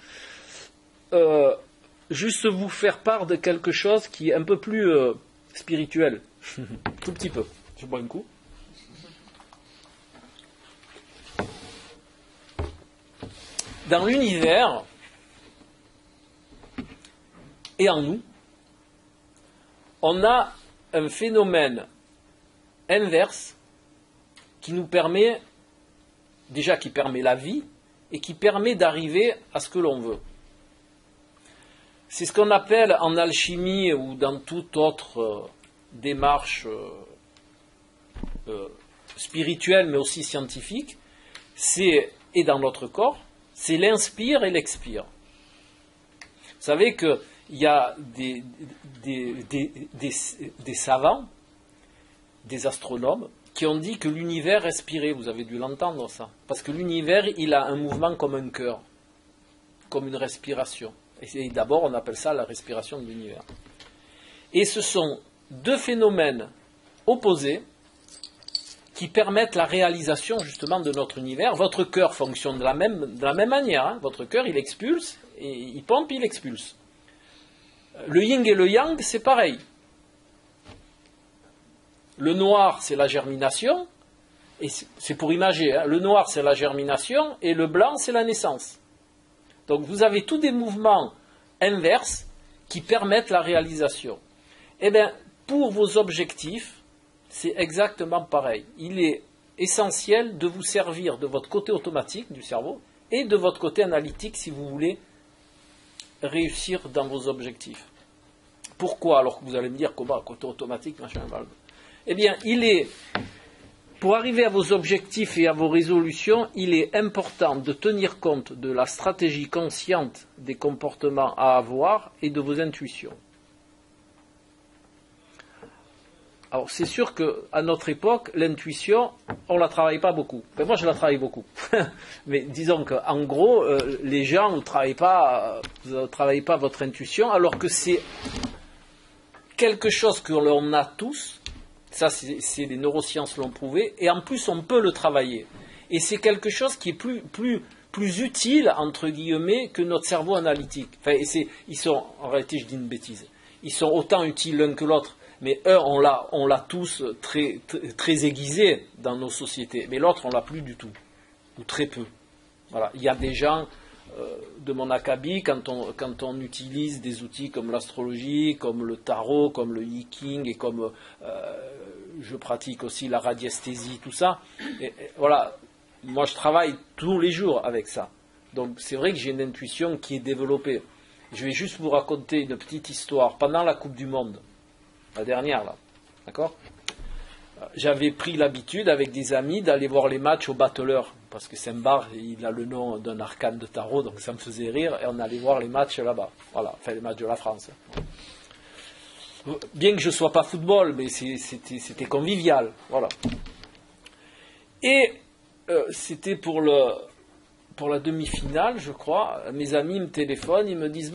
juste vous faire part de quelque chose qui est un peu plus spirituel. Tout petit peu. Je bois un coup. Dans l'univers et en nous, on a un phénomène inverse qui nous permet, déjà qui permet la vie, et qui permet d'arriver à ce que l'on veut. C'est ce qu'on appelle en alchimie ou dans toute autre démarche spirituelle mais aussi scientifique, et dans notre corps, c'est l'inspire et l'expire. Vous savez qu'il y a des savants, des astronomes, qui ont dit que l'univers respirait. Vous avez dû l'entendre ça. Parce que l'univers, il a un mouvement comme un cœur, comme une respiration. Et d'abord, on appelle ça la respiration de l'univers. Et ce sont deux phénomènes opposés qui permettent la réalisation justement de notre univers. Votre cœur fonctionne de la même manière. Hein. Votre cœur, il expulse, et il pompe, il expulse. Le yin et le yang, c'est pareil. Le noir, c'est la germination, et c'est pour imager. Hein. Le noir, c'est la germination, et le blanc, c'est la naissance. Donc vous avez tous des mouvements inverses qui permettent la réalisation. Eh bien, pour vos objectifs, c'est exactement pareil. Il est essentiel de vous servir de votre côté automatique du cerveau et de votre côté analytique si vous voulez réussir dans vos objectifs. Pourquoi ? Alors que vous allez me dire comment, côté automatique, machin, eh bien, pour arriver à vos objectifs et à vos résolutions, il est important de tenir compte de la stratégie consciente des comportements à avoir et de vos intuitions. Alors, c'est sûr qu'à notre époque, l'intuition, on ne la travaille pas beaucoup. Enfin, moi, je la travaille beaucoup. Mais disons qu'en gros, les gens, vous ne travaillez pas votre intuition, alors que c'est quelque chose que l'on a tous. Ça, c'est les neurosciences l'ont prouvé. Et en plus, on peut le travailler. Et c'est quelque chose qui est plus utile, entre guillemets, que notre cerveau analytique. Enfin, en réalité, je dis une bêtise. Ils sont autant utiles l'un que l'autre. Mais on l'a tous très, très, très aiguisé dans nos sociétés. Mais l'autre, on l'a plus du tout. Ou très peu. Voilà. Il y a des gens de mon acabit, quand on utilise des outils comme l'astrologie, comme le tarot, comme le Yiking, et comme je pratique aussi la radiesthésie, tout ça. Et voilà. Moi, je travaille tous les jours avec ça. Donc, c'est vrai que j'ai une intuition qui est développée. Je vais juste vous raconter une petite histoire. Pendant la Coupe du Monde, la dernière, là, d'accord ? J'avais pris l'habitude avec des amis d'aller voir les matchs au Battleur, parce que Saint-Bar, il a le nom d'un arcane de tarot, donc ça me faisait rire, et on allait voir les matchs là-bas. Voilà, enfin les matchs de la France. Bien que je ne sois pas football, mais c'était convivial, voilà. Et c'était pour la demi-finale, je crois, mes amis me téléphonent, ils me disent,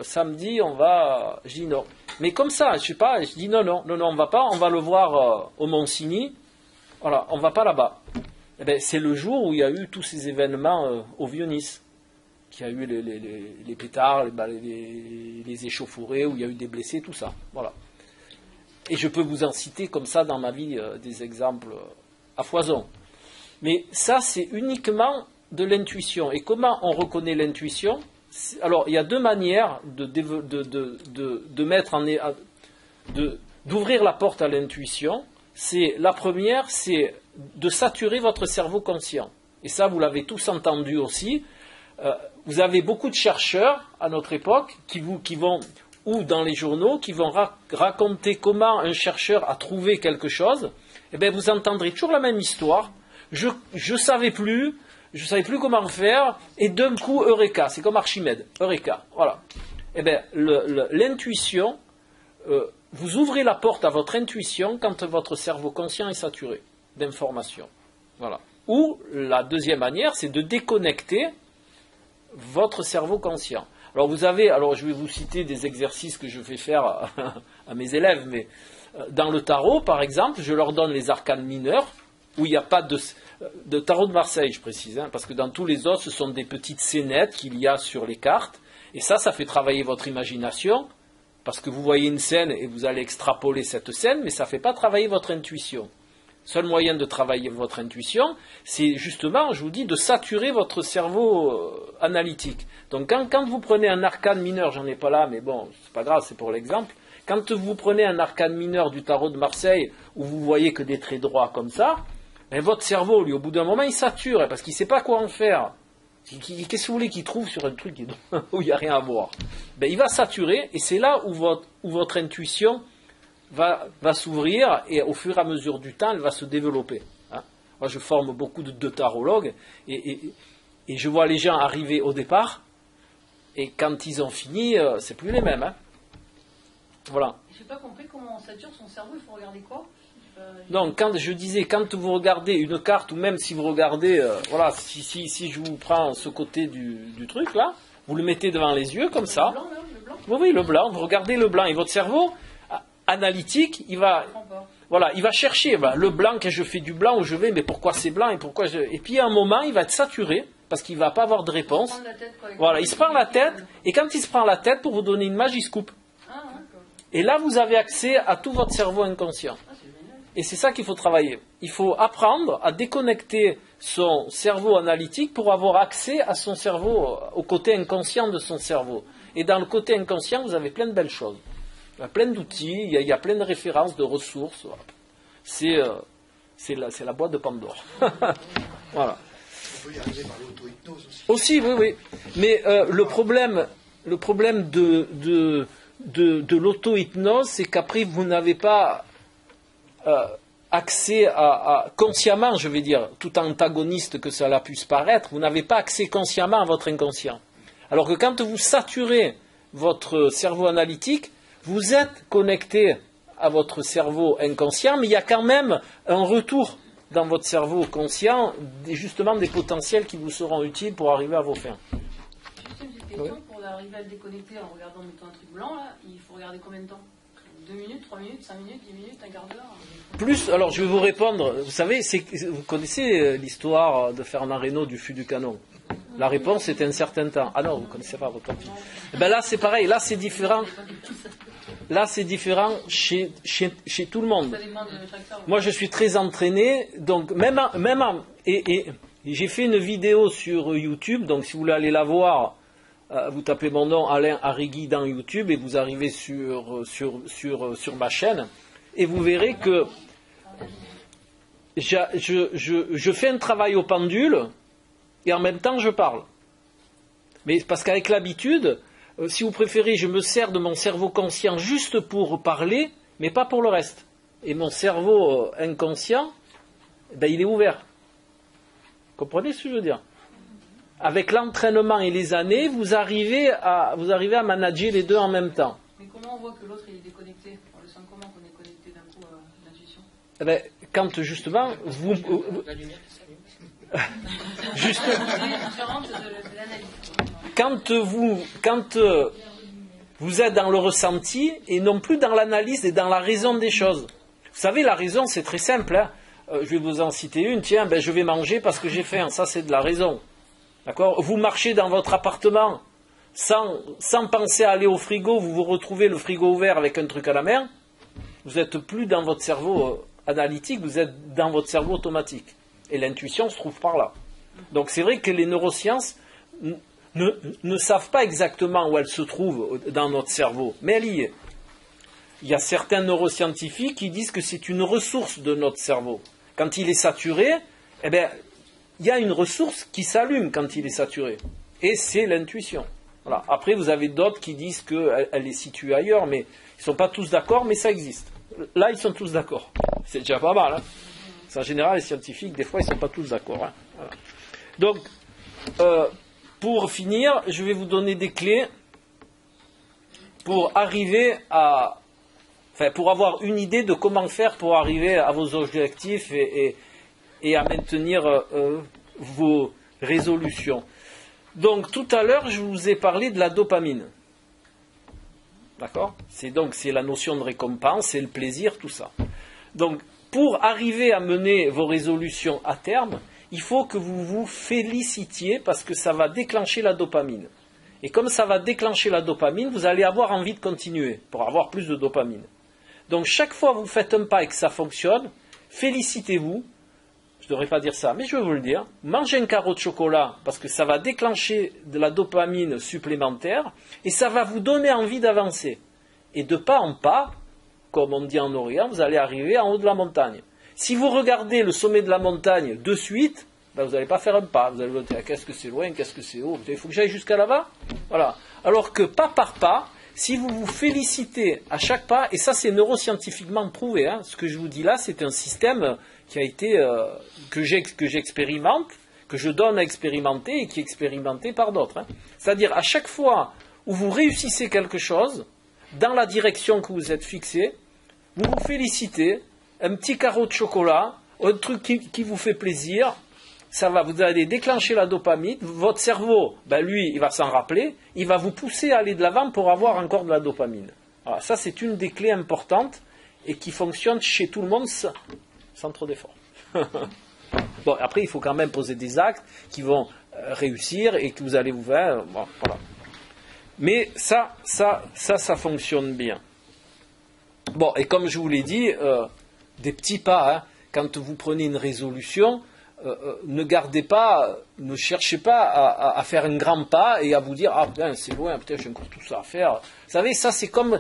samedi, on va... Je dis non. Mais comme ça, je sais pas, je dis non, on va pas, on va le voir au Monsigny. Voilà, on va pas là-bas. Eh bien, c'est le jour où il y a eu tous ces événements au Vieux-Nice. Qu'il y a eu les pétards, les échauffourées, où il y a eu des blessés, tout ça. Voilà. Et je peux vous en citer comme ça dans ma vie des exemples à foison. Mais ça, c'est uniquement de l'intuition. Et comment on reconnaît l'intuition? Alors, il y a deux manières de mettre d'ouvrir la porte à l'intuition. La première, c'est de saturer votre cerveau conscient. Et ça, vous l'avez tous entendu aussi. Vous avez beaucoup de chercheurs à notre époque qui vont, ou dans les journaux, qui vont raconter comment un chercheur a trouvé quelque chose. Eh bien, vous entendrez toujours la même histoire. Je savais plus comment faire, et d'un coup, Eureka, c'est comme Archimède, Eureka, voilà. Eh bien, l'intuition, vous ouvrez la porte à votre intuition quand votre cerveau conscient est saturé d'informations. Voilà. Ou, la deuxième manière, c'est de déconnecter votre cerveau conscient. Alors, je vais vous citer des exercices que je fais faire à mes élèves, mais dans le tarot, par exemple, je leur donne les arcanes mineurs, où il n'y a pas de tarot de Marseille, je précise, parce que dans tous les autres, ce sont des petites scénettes qu'il y a sur les cartes, et ça fait travailler votre imagination, parce que vous voyez une scène et vous allez extrapoler cette scène, mais ça ne fait pas travailler votre intuition. Seul moyen de travailler votre intuition, c'est justement, je vous dis, de saturer votre cerveau analytique. Donc quand vous prenez un arcane mineur, j'en ai pas là, mais bon, c'est pas grave, c'est pour l'exemple, quand vous prenez un arcane mineur du tarot de Marseille, où vous voyez que des traits droits comme ça, ben votre cerveau, lui, au bout d'un moment, il sature, parce qu'il ne sait pas quoi en faire. Qu'est-ce que vous voulez qu'il trouve sur un truc où il n'y a rien à voir? Ben, il va saturer, et c'est là où votre intuition va s'ouvrir, et au fur et à mesure du temps, elle va se développer. Hein. Moi, je forme beaucoup de tarologues, et je vois les gens arriver au départ, et quand ils ont fini, c'est plus les mêmes. Hein. Voilà. Je n'ai pas compris comment on sature son cerveau, il faut regarder quoi? Donc, quand vous regardez une carte, ou même si vous regardez, voilà, si je vous prends ce côté du truc, là, vous le mettez devant les yeux, comme ça. Le blanc, là, le blanc. Oui, le blanc, vous regardez le blanc, et votre cerveau analytique, il va chercher, le blanc, quand je fais du blanc, où je vais, mais pourquoi c'est blanc, et puis à un moment, il va être saturé, parce qu'il ne va pas avoir de réponse. Voilà, il se prend la tête, et quand il se prend la tête, pour vous donner une image, il se coupe. Et là, vous avez accès à tout votre cerveau inconscient. Et c'est ça qu'il faut travailler. Il faut apprendre à déconnecter son cerveau analytique pour avoir accès à son cerveau, au côté inconscient de son cerveau. Et dans le côté inconscient, vous avez plein de belles choses. Il y a plein d'outils, il y a plein de références, de ressources. Voilà. C'est la boîte de Pandore. Voilà. On peut y arriver par l'auto-hypnose aussi. Aussi, oui. Mais le problème de l'auto-hypnose, c'est qu'après, vous n'avez pas accès à consciemment, je vais dire, tout antagoniste que cela puisse paraître, vous n'avez pas accès consciemment à votre inconscient. Alors que quand vous saturez votre cerveau analytique, vous êtes connecté à votre cerveau inconscient, mais il y a quand même un retour dans votre cerveau conscient, justement des potentiels qui vous seront utiles pour arriver à vos fins. Juste une petite question, pour arriver à le déconnecter en regardant mettons, un truc blanc, là, il faut regarder combien de temps? 2 minutes, 3 minutes, 5 minutes, 10 minutes, un quart d'heure? Plus, alors je vais vous répondre, vous savez, vous connaissez l'histoire de Fernand Reynaud du fût du canon? La réponse est un certain temps. Ah non, vous ne connaissez pas, tant pis. Ben là c'est pareil, là c'est différent. Là c'est différent chez tout le monde. Moi je suis très entraîné, donc et j'ai fait une vidéo sur YouTube, donc si vous voulez aller la voir, vous tapez mon nom Alain Arrigui dans YouTube et vous arrivez sur ma chaîne et vous verrez que je fais un travail au pendule et en même temps je parle. Mais parce qu'avec l'habitude, si vous préférez, je me sers de mon cerveau conscient juste pour parler, mais pas pour le reste. Et mon cerveau inconscient, il est ouvert. Vous comprenez ce que je veux dire? Avec l'entraînement et les années, vous arrivez à manager les deux en même temps. Mais comment on voit que l'autre est déconnecté? On le sent comment qu'on est connecté d'un coup à l'intuition? Quand justement, vous... La lumière qui s'allume. Quand vous êtes dans le ressenti et non plus dans l'analyse et dans la raison des choses. Vous savez, la raison, c'est très simple. Hein. Je vais vous en citer une. Tiens, je vais manger parce que j'ai faim. Ça, c'est de la raison. D'accord? Vous marchez dans votre appartement sans penser à aller au frigo, vous vous retrouvez le frigo ouvert avec un truc à la main. Vous n'êtes plus dans votre cerveau analytique, vous êtes dans votre cerveau automatique. Et l'intuition se trouve par là. Donc c'est vrai que les neurosciences ne savent pas exactement où elle se trouve dans notre cerveau, mais elle y est. Il y a certains neuroscientifiques qui disent que c'est une ressource de notre cerveau. Quand il est saturé, eh bien, il y a une ressource qui s'allume quand il est saturé. Et c'est l'intuition. Voilà. Après, vous avez d'autres qui disent qu'elle est située ailleurs, mais ils ne sont pas tous d'accord, mais ça existe. Là, ils sont tous d'accord. C'est déjà pas mal. En général, les scientifiques, des fois, ils ne sont pas tous d'accord. Voilà. Donc, pour finir, je vais vous donner des clés pour arriver à... Enfin, pour avoir une idée de comment faire pour arriver à vos objectifs et à maintenir vos résolutions. Donc, tout à l'heure, je vous ai parlé de la dopamine. D'accord ? C'est la notion de récompense, c'est le plaisir, tout ça. Donc, pour arriver à mener vos résolutions à terme, il faut que vous vous félicitiez parce que ça va déclencher la dopamine. Et comme ça va déclencher la dopamine, vous allez avoir envie de continuer pour avoir plus de dopamine. Donc, chaque fois que vous faites un pas et que ça fonctionne, félicitez-vous. Je ne devrais pas dire ça, mais je vais vous le dire. Mangez un carreau de chocolat parce que ça va déclencher de la dopamine supplémentaire et ça va vous donner envie d'avancer. Et de pas en pas, comme on dit en Orient, vous allez arriver en haut de la montagne. Si vous regardez le sommet de la montagne de suite, ben vous n'allez pas faire un pas. Vous allez vous dire, qu'est-ce que c'est loin, qu'est-ce que c'est haut, il faut que j'aille jusqu'à là-bas. Voilà. Alors que pas par pas, si vous vous félicitez à chaque pas, et ça c'est neuroscientifiquement prouvé, ce que je vous dis là, c'est un système qui a été que j'expérimente, que je donne à expérimenter et qui est expérimenté par d'autres. C'est-à-dire à chaque fois où vous réussissez quelque chose, dans la direction que vous êtes fixé, vous vous félicitez, un petit carreau de chocolat, un truc qui vous fait plaisir, vous allez déclencher la dopamine, votre cerveau, lui, il va s'en rappeler, il va vous pousser à aller de l'avant pour avoir encore de la dopamine. Alors, ça, c'est une des clés importantes et qui fonctionne chez tout le monde sans trop d'efforts. Bon, après, il faut quand même poser des actes qui vont réussir et que vous allez vous faire. Bon, voilà. Mais ça fonctionne bien. Bon, et comme je vous l'ai dit, des petits pas, quand vous prenez une résolution, ne cherchez pas à faire un grand pas et à vous dire, ah putain, c'est loin, putain, j'ai encore tout ça à faire. Vous savez, ça c'est comme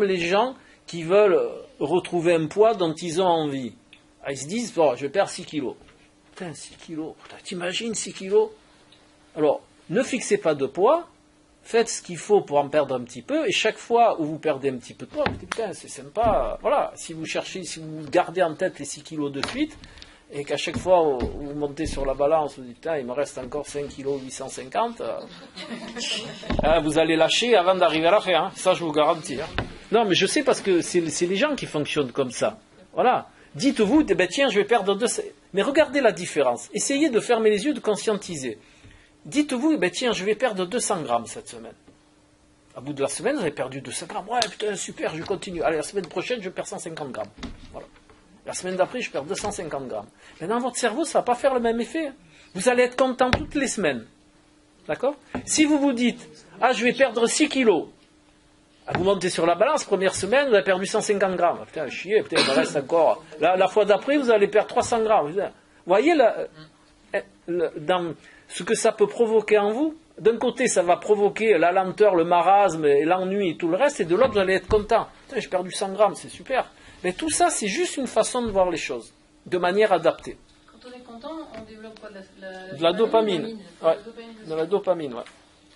les gens qui veulent retrouver un poids dont ils ont envie. Ils se disent, bon, je perds 6 kilos. Putain, 6 kilos, putain, t'imagines 6 kilos? Alors, ne fixez pas de poids, faites ce qu'il faut pour en perdre un petit peu, et chaque fois où vous perdez un petit peu de poids, vous dites, putain, c'est sympa. Voilà, si vous gardez en tête les 6 kilos de suite, et qu'à chaque fois où vous montez sur la balance, vous dites, putain, il me reste encore 5 kilos 850, vous allez lâcher avant d'arriver à la fin, ça je vous garantis. Non, mais je sais parce que c'est les gens qui fonctionnent comme ça. Voilà. Dites-vous, tiens, je vais perdre 2... Mais regardez la différence. Essayez de fermer les yeux, de conscientiser. Dites-vous, tiens, je vais perdre 200 grammes cette semaine. À bout de la semaine, vous avez perdu 200 grammes. Ouais, putain, super, je continue. Allez, la semaine prochaine, je perds 150 grammes. Voilà. La semaine d'après, je perds 250 grammes. Mais dans votre cerveau, ça ne va pas faire le même effet. Vous allez être content toutes les semaines. D'accord? Si vous vous dites, je vais perdre 6 kilos. Vous montez sur la balance, première semaine, vous avez perdu 150 grammes. Putain, chier, putain, il me reste encore. La fois d'après, vous allez perdre 300 grammes. Vous voyez dans ce que ça peut provoquer en vous? D'un côté, ça va provoquer la lenteur, le marasme, et l'ennui et tout le reste, et de l'autre, vous allez être content. Putain, j'ai perdu 100 grammes, c'est super. Mais tout ça, c'est juste une façon de voir les choses, de manière adaptée. Quand on est content, on développe quoi? De la dopamine. Ouais. De la dopamine, ouais.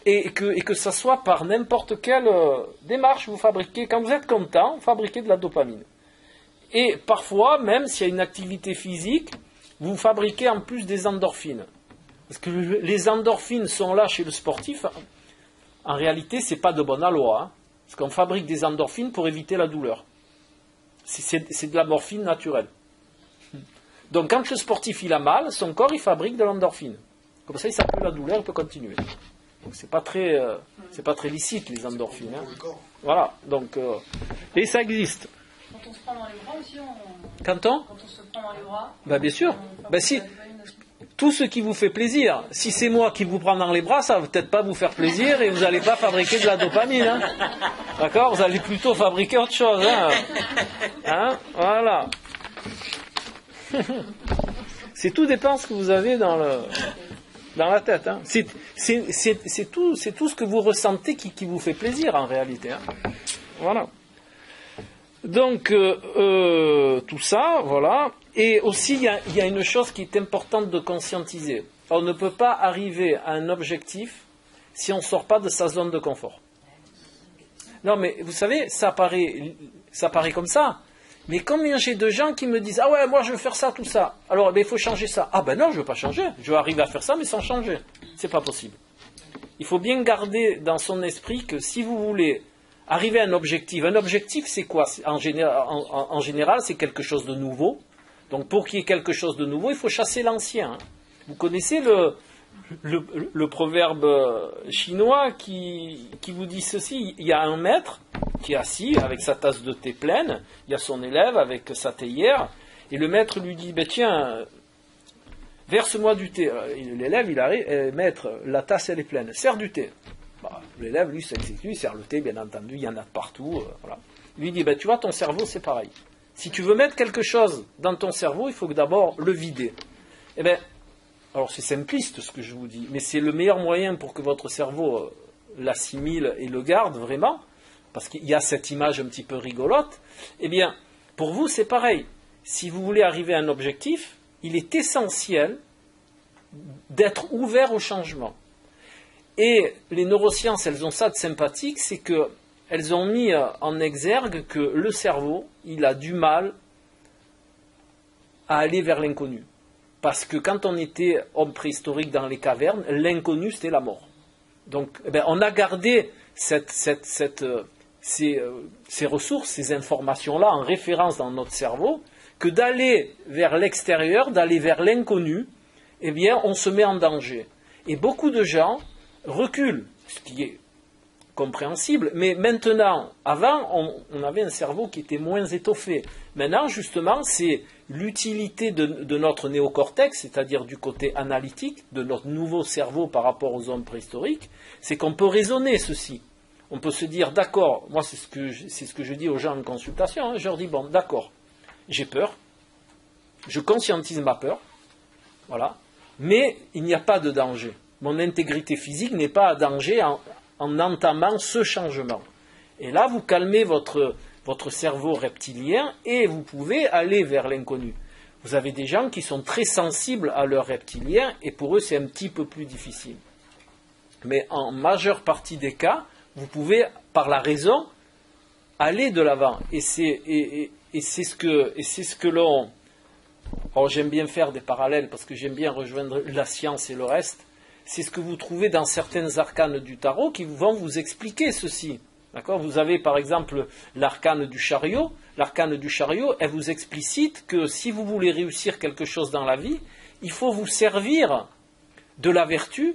Et que ça soit par n'importe quelle démarche, vous fabriquez, quand vous êtes content, vous fabriquez de la dopamine. Et parfois, même s'il y a une activité physique, vous fabriquez en plus des endorphines. Parce que les endorphines sont là chez le sportif. En réalité, ce n'est pas de bonne loi. Parce qu'on fabrique des endorphines pour éviter la douleur. C'est de la morphine naturelle. Donc quand le sportif il a mal, son corps il fabrique de l'endorphine. Comme ça, il s'appelle la douleur, il peut continuer. Donc c'est pas très licite les endorphines. Voilà. Donc et ça existe. Quand on se prend dans les bras aussi, Quand on se prend dans les bras. Bien sûr. Si tout ce qui vous fait plaisir. Si c'est moi qui vous prends dans les bras, ça va peut-être pas vous faire plaisir et vous n'allez pas fabriquer de la dopamine. D'accord? Vous allez plutôt fabriquer autre chose. Voilà. C'est tout dépend de ce que vous avez dans la tête. Hein. C'est tout ce que vous ressentez qui vous fait plaisir en réalité. Hein. Voilà. Donc, tout ça, voilà. Et aussi, il y a une chose qui est importante de conscientiser. On ne peut pas arriver à un objectif si on ne sort pas de sa zone de confort. Non, mais vous savez, ça paraît comme ça. Mais combien j'ai de gens qui me disent « Ah ouais, moi je veux faire ça, tout ça. Alors, il faut changer ça. » Ah ben non, je ne veux pas changer. Je vais arriver à faire ça, mais sans changer. C'est pas possible. Il faut bien garder dans son esprit que si vous voulez arriver à un objectif c'est quoi? En général, c'est quelque chose de nouveau. Donc pour qu'il y ait quelque chose de nouveau, il faut chasser l'ancien. Hein. Vous connaissez le proverbe chinois qui vous dit ceci. Il y a un maître qui est assis avec sa tasse de thé pleine, il y a son élève avec sa théière, et le maître lui dit, tiens, verse-moi du thé. L'élève, il arrive, maître, la tasse elle est pleine, sers du thé. L'élève, lui, s'exécute, il sert le thé, bien entendu, il y en a partout. Voilà. Il lui dit, tu vois, ton cerveau, c'est pareil. Si tu veux mettre quelque chose dans ton cerveau, il faut que d'abord le vider. Eh bien, alors c'est simpliste ce que je vous dis, mais c'est le meilleur moyen pour que votre cerveau l'assimile et le garde vraiment, parce qu'il y a cette image un petit peu rigolote. Eh bien, pour vous, c'est pareil. Si vous voulez arriver à un objectif, il est essentiel d'être ouvert au changement. Et les neurosciences, elles ont ça de sympathique, c'est qu'elles ont mis en exergue que le cerveau, il a du mal à aller vers l'inconnu. Parce que quand on était homme préhistorique dans les cavernes, l'inconnu, c'était la mort. Donc, on a gardé ces ressources, ces informations-là en référence dans notre cerveau, que d'aller vers l'extérieur, d'aller vers l'inconnu, eh bien, on se met en danger. Et beaucoup de gens reculent, ce qui est compréhensible, mais maintenant, avant, on avait un cerveau qui était moins étoffé. Maintenant, justement, c'est l'utilité de notre néocortex, c'est-à-dire du côté analytique, de notre nouveau cerveau par rapport aux hommes préhistoriques, c'est qu'on peut raisonner ceci. On peut se dire, d'accord, moi c'est ce que je dis aux gens en consultation, hein, je leur dis, bon, d'accord, j'ai peur, je conscientise ma peur, voilà, mais il n'y a pas de danger. Mon intégrité physique n'est pas à danger en entamant ce changement. Et là, vous calmez votre cerveau reptilien et vous pouvez aller vers l'inconnu. Vous avez des gens qui sont très sensibles à leur reptilien et pour eux, c'est un petit peu plus difficile. Mais en majeure partie des cas, vous pouvez, par la raison, aller de l'avant. Et c'est ce que l'on... Alors j'aime bien faire des parallèles parce que j'aime bien rejoindre la science et le reste. C'est ce que vous trouvez dans certaines arcanes du tarot qui vont vous expliquer ceci. D'accord ? Vous avez par exemple l'arcane du chariot. L'arcane du chariot, elle vous explicite que si vous voulez réussir quelque chose dans la vie, il faut vous servir de la vertu,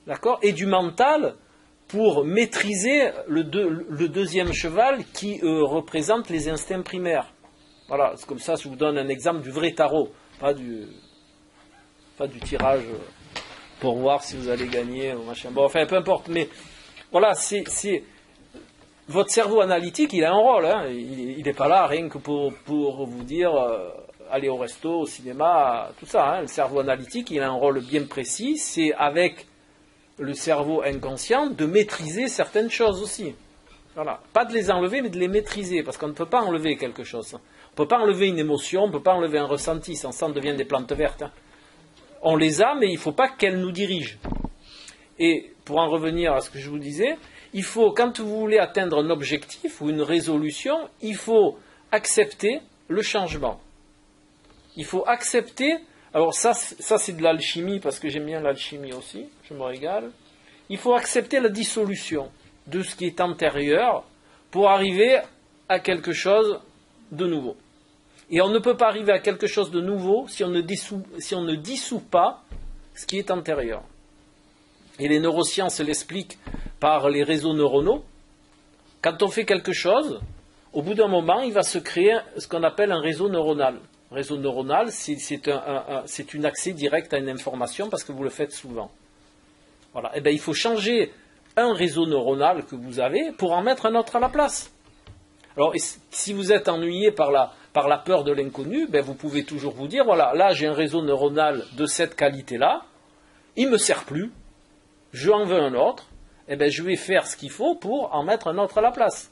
d'accord, et du mental pour maîtriser le deuxième cheval qui représente les instincts primaires. Voilà, c'est comme ça, je vous donne un exemple du vrai tarot, pas du tirage pour voir si vous allez gagner ou machin. Bon, enfin, peu importe, mais voilà, c'est votre cerveau analytique, il a un rôle, hein. Il n'est pas là rien que pour vous dire aller au resto, au cinéma, tout ça. Hein. Le cerveau analytique, il a un rôle bien précis, c'est avec le cerveau inconscient de maîtriser certaines choses aussi. Voilà. Pas de les enlever, mais de les maîtriser, parce qu'on ne peut pas enlever quelque chose. On ne peut pas enlever une émotion, on ne peut pas enlever un ressenti, sans ça on devient des plantes vertes. Hein. On les a, mais il ne faut pas qu'elles nous dirigent. Et pour en revenir à ce que je vous disais, il faut, quand vous voulez atteindre un objectif ou une résolution, il faut accepter le changement. Il faut accepter, alors ça c'est de l'alchimie, parce que j'aime bien l'alchimie aussi, je me régale. Il faut accepter la dissolution de ce qui est antérieur pour arriver à quelque chose de nouveau. Et on ne peut pas arriver à quelque chose de nouveau si on ne dissout pas ce qui est antérieur. Et les neurosciences l'expliquent par les réseaux neuronaux. Quand on fait quelque chose, au bout d'un moment, il va se créer ce qu'on appelle un réseau neuronal. Un réseau neuronal, c'est un accès direct à une information parce que vous le faites souvent. Voilà. Et bien, il faut changer un réseau neuronal que vous avez pour en mettre un autre à la place. Alors, si vous êtes ennuyé par par la peur de l'inconnu, ben vous pouvez toujours vous dire, voilà, là j'ai un réseau neuronal de cette qualité-là, il ne me sert plus, j'en veux un autre, et ben je vais faire ce qu'il faut pour en mettre un autre à la place.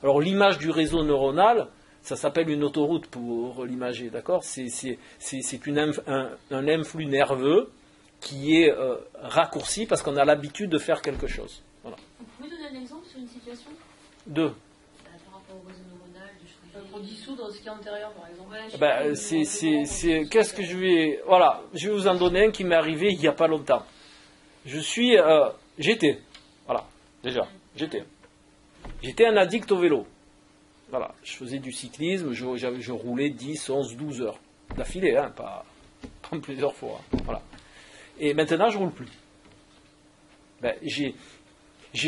Alors l'image du réseau neuronal, ça s'appelle une autoroute pour l'imager, d'accord? C'est un influx nerveux qui est raccourci parce qu'on a l'habitude de faire quelque chose. Voilà. Vous pouvez donner un exemple sur une situation Deux. par rapport au réseau neuronal pour dissoudre ce qui est antérieur, par exemple. Qu'est-ce que je vais... Voilà, je vais vous en donner un qui m'est arrivé il n'y a pas longtemps. J'étais un addict au vélo. Voilà, je faisais du cyclisme, je roulais 10, 11, 12 heures d'affilée, hein, pas plusieurs fois. Hein, voilà. Et maintenant, je ne roule plus. J'ai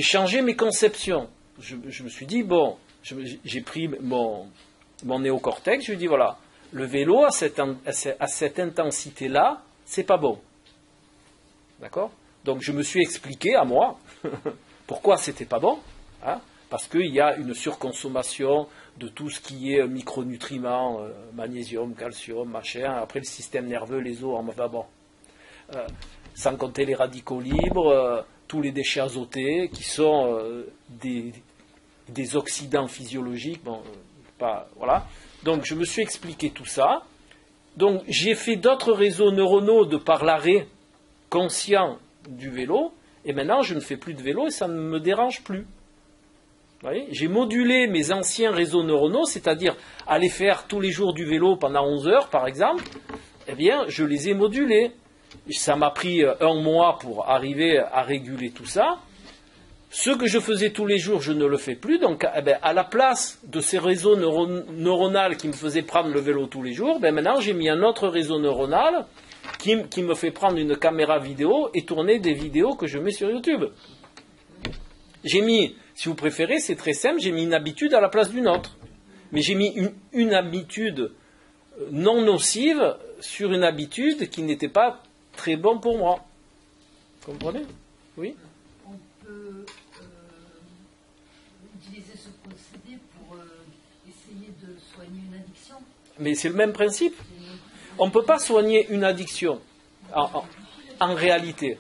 changé mes conceptions. Je me suis dit, bon, j'ai pris mon néocortex, je lui ai dit, voilà, le vélo à cette intensité-là, c'est pas bon. D'accord? Donc je me suis expliqué à moi pourquoi c'était pas bon. Hein, parce qu'il y a une surconsommation de tout ce qui est micronutriments, magnésium, calcium, machin. Après, le système nerveux, les os, sans compter les radicaux libres, tous les déchets azotés qui sont des oxydants physiologiques. Voilà. Donc, je me suis expliqué tout ça. Donc, j'ai fait d'autres réseaux neuronaux de par l'arrêt conscient du vélo. Et maintenant, je ne fais plus de vélo et ça ne me dérange plus. J'ai modulé mes anciens réseaux neuronaux, c'est-à-dire aller faire tous les jours du vélo pendant 11 heures, par exemple. Eh bien, je les ai modulés. Ça m'a pris 1 mois pour arriver à réguler tout ça. Ce que je faisais tous les jours, je ne le fais plus. Donc, à la place de ces réseaux neuronaux qui me faisaient prendre le vélo tous les jours, maintenant, j'ai mis un autre réseau neuronal qui me fait prendre une caméra vidéo et tourner des vidéos que je mets sur YouTube. J'ai mis, si vous préférez, c'est très simple, j'ai mis une habitude à la place d'une autre. Mais j'ai mis une habitude non nocive sur une habitude qui n'était pas très bonne pour moi. Vous comprenez? Oui? On peut utiliser ce procédé pour essayer de soigner une addiction. Mais c'est le même principe. On ne peut pas soigner une addiction en réalité.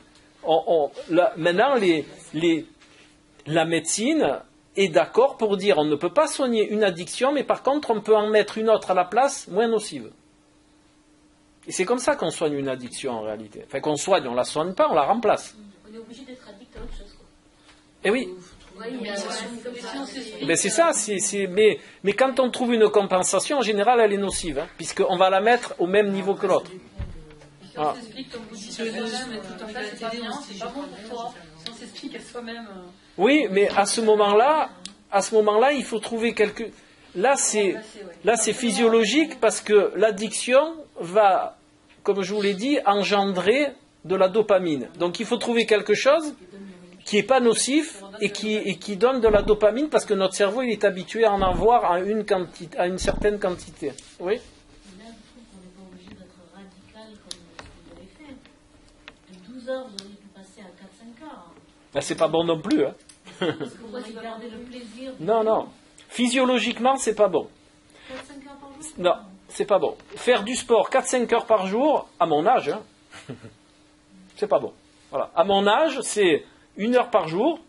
Maintenant, la médecine est d'accord pour dire on ne peut pas soigner une addiction, mais par contre on peut en mettre une autre à la place moins nocive. Et c'est comme ça qu'on soigne une addiction en réalité. Enfin qu'on soigne, on ne la soigne pas, on la remplace. On est obligé d'être addict à autre chose, quoi. Eh oui. Mais c'est ça, mais quand on trouve une compensation, en général elle est nocive, hein, puisqu'on va la mettre au même niveau que l'autre. Si on s'explique, comme vous dites, soi-même et tout comme ça, c'est pas bien, c'est pas bon pour toi. Si on s'explique à soi-même. Oui, mais à ce moment-là, il faut trouver quelque. Là, c'est physiologique parce que l'addiction va, comme je vous l'ai dit, engendrer de la dopamine. Donc, il faut trouver quelque chose qui n'est pas nocif et qui donne de la dopamine parce que notre cerveau il est habitué à en avoir à une certaine quantité. Oui. Heures, vous auriez pu passer à 4-5 heures. Ben, c'est pas bon non plus. Hein. Parce que vous allez garder le plaisir. Non. Physiologiquement, c'est pas bon. 4-5 heures par jour? Non, c'est pas bon. Faire du sport 4-5 heures par jour, à mon âge, hein, c'est pas bon. Voilà. À mon âge, c'est 1 heure par jour,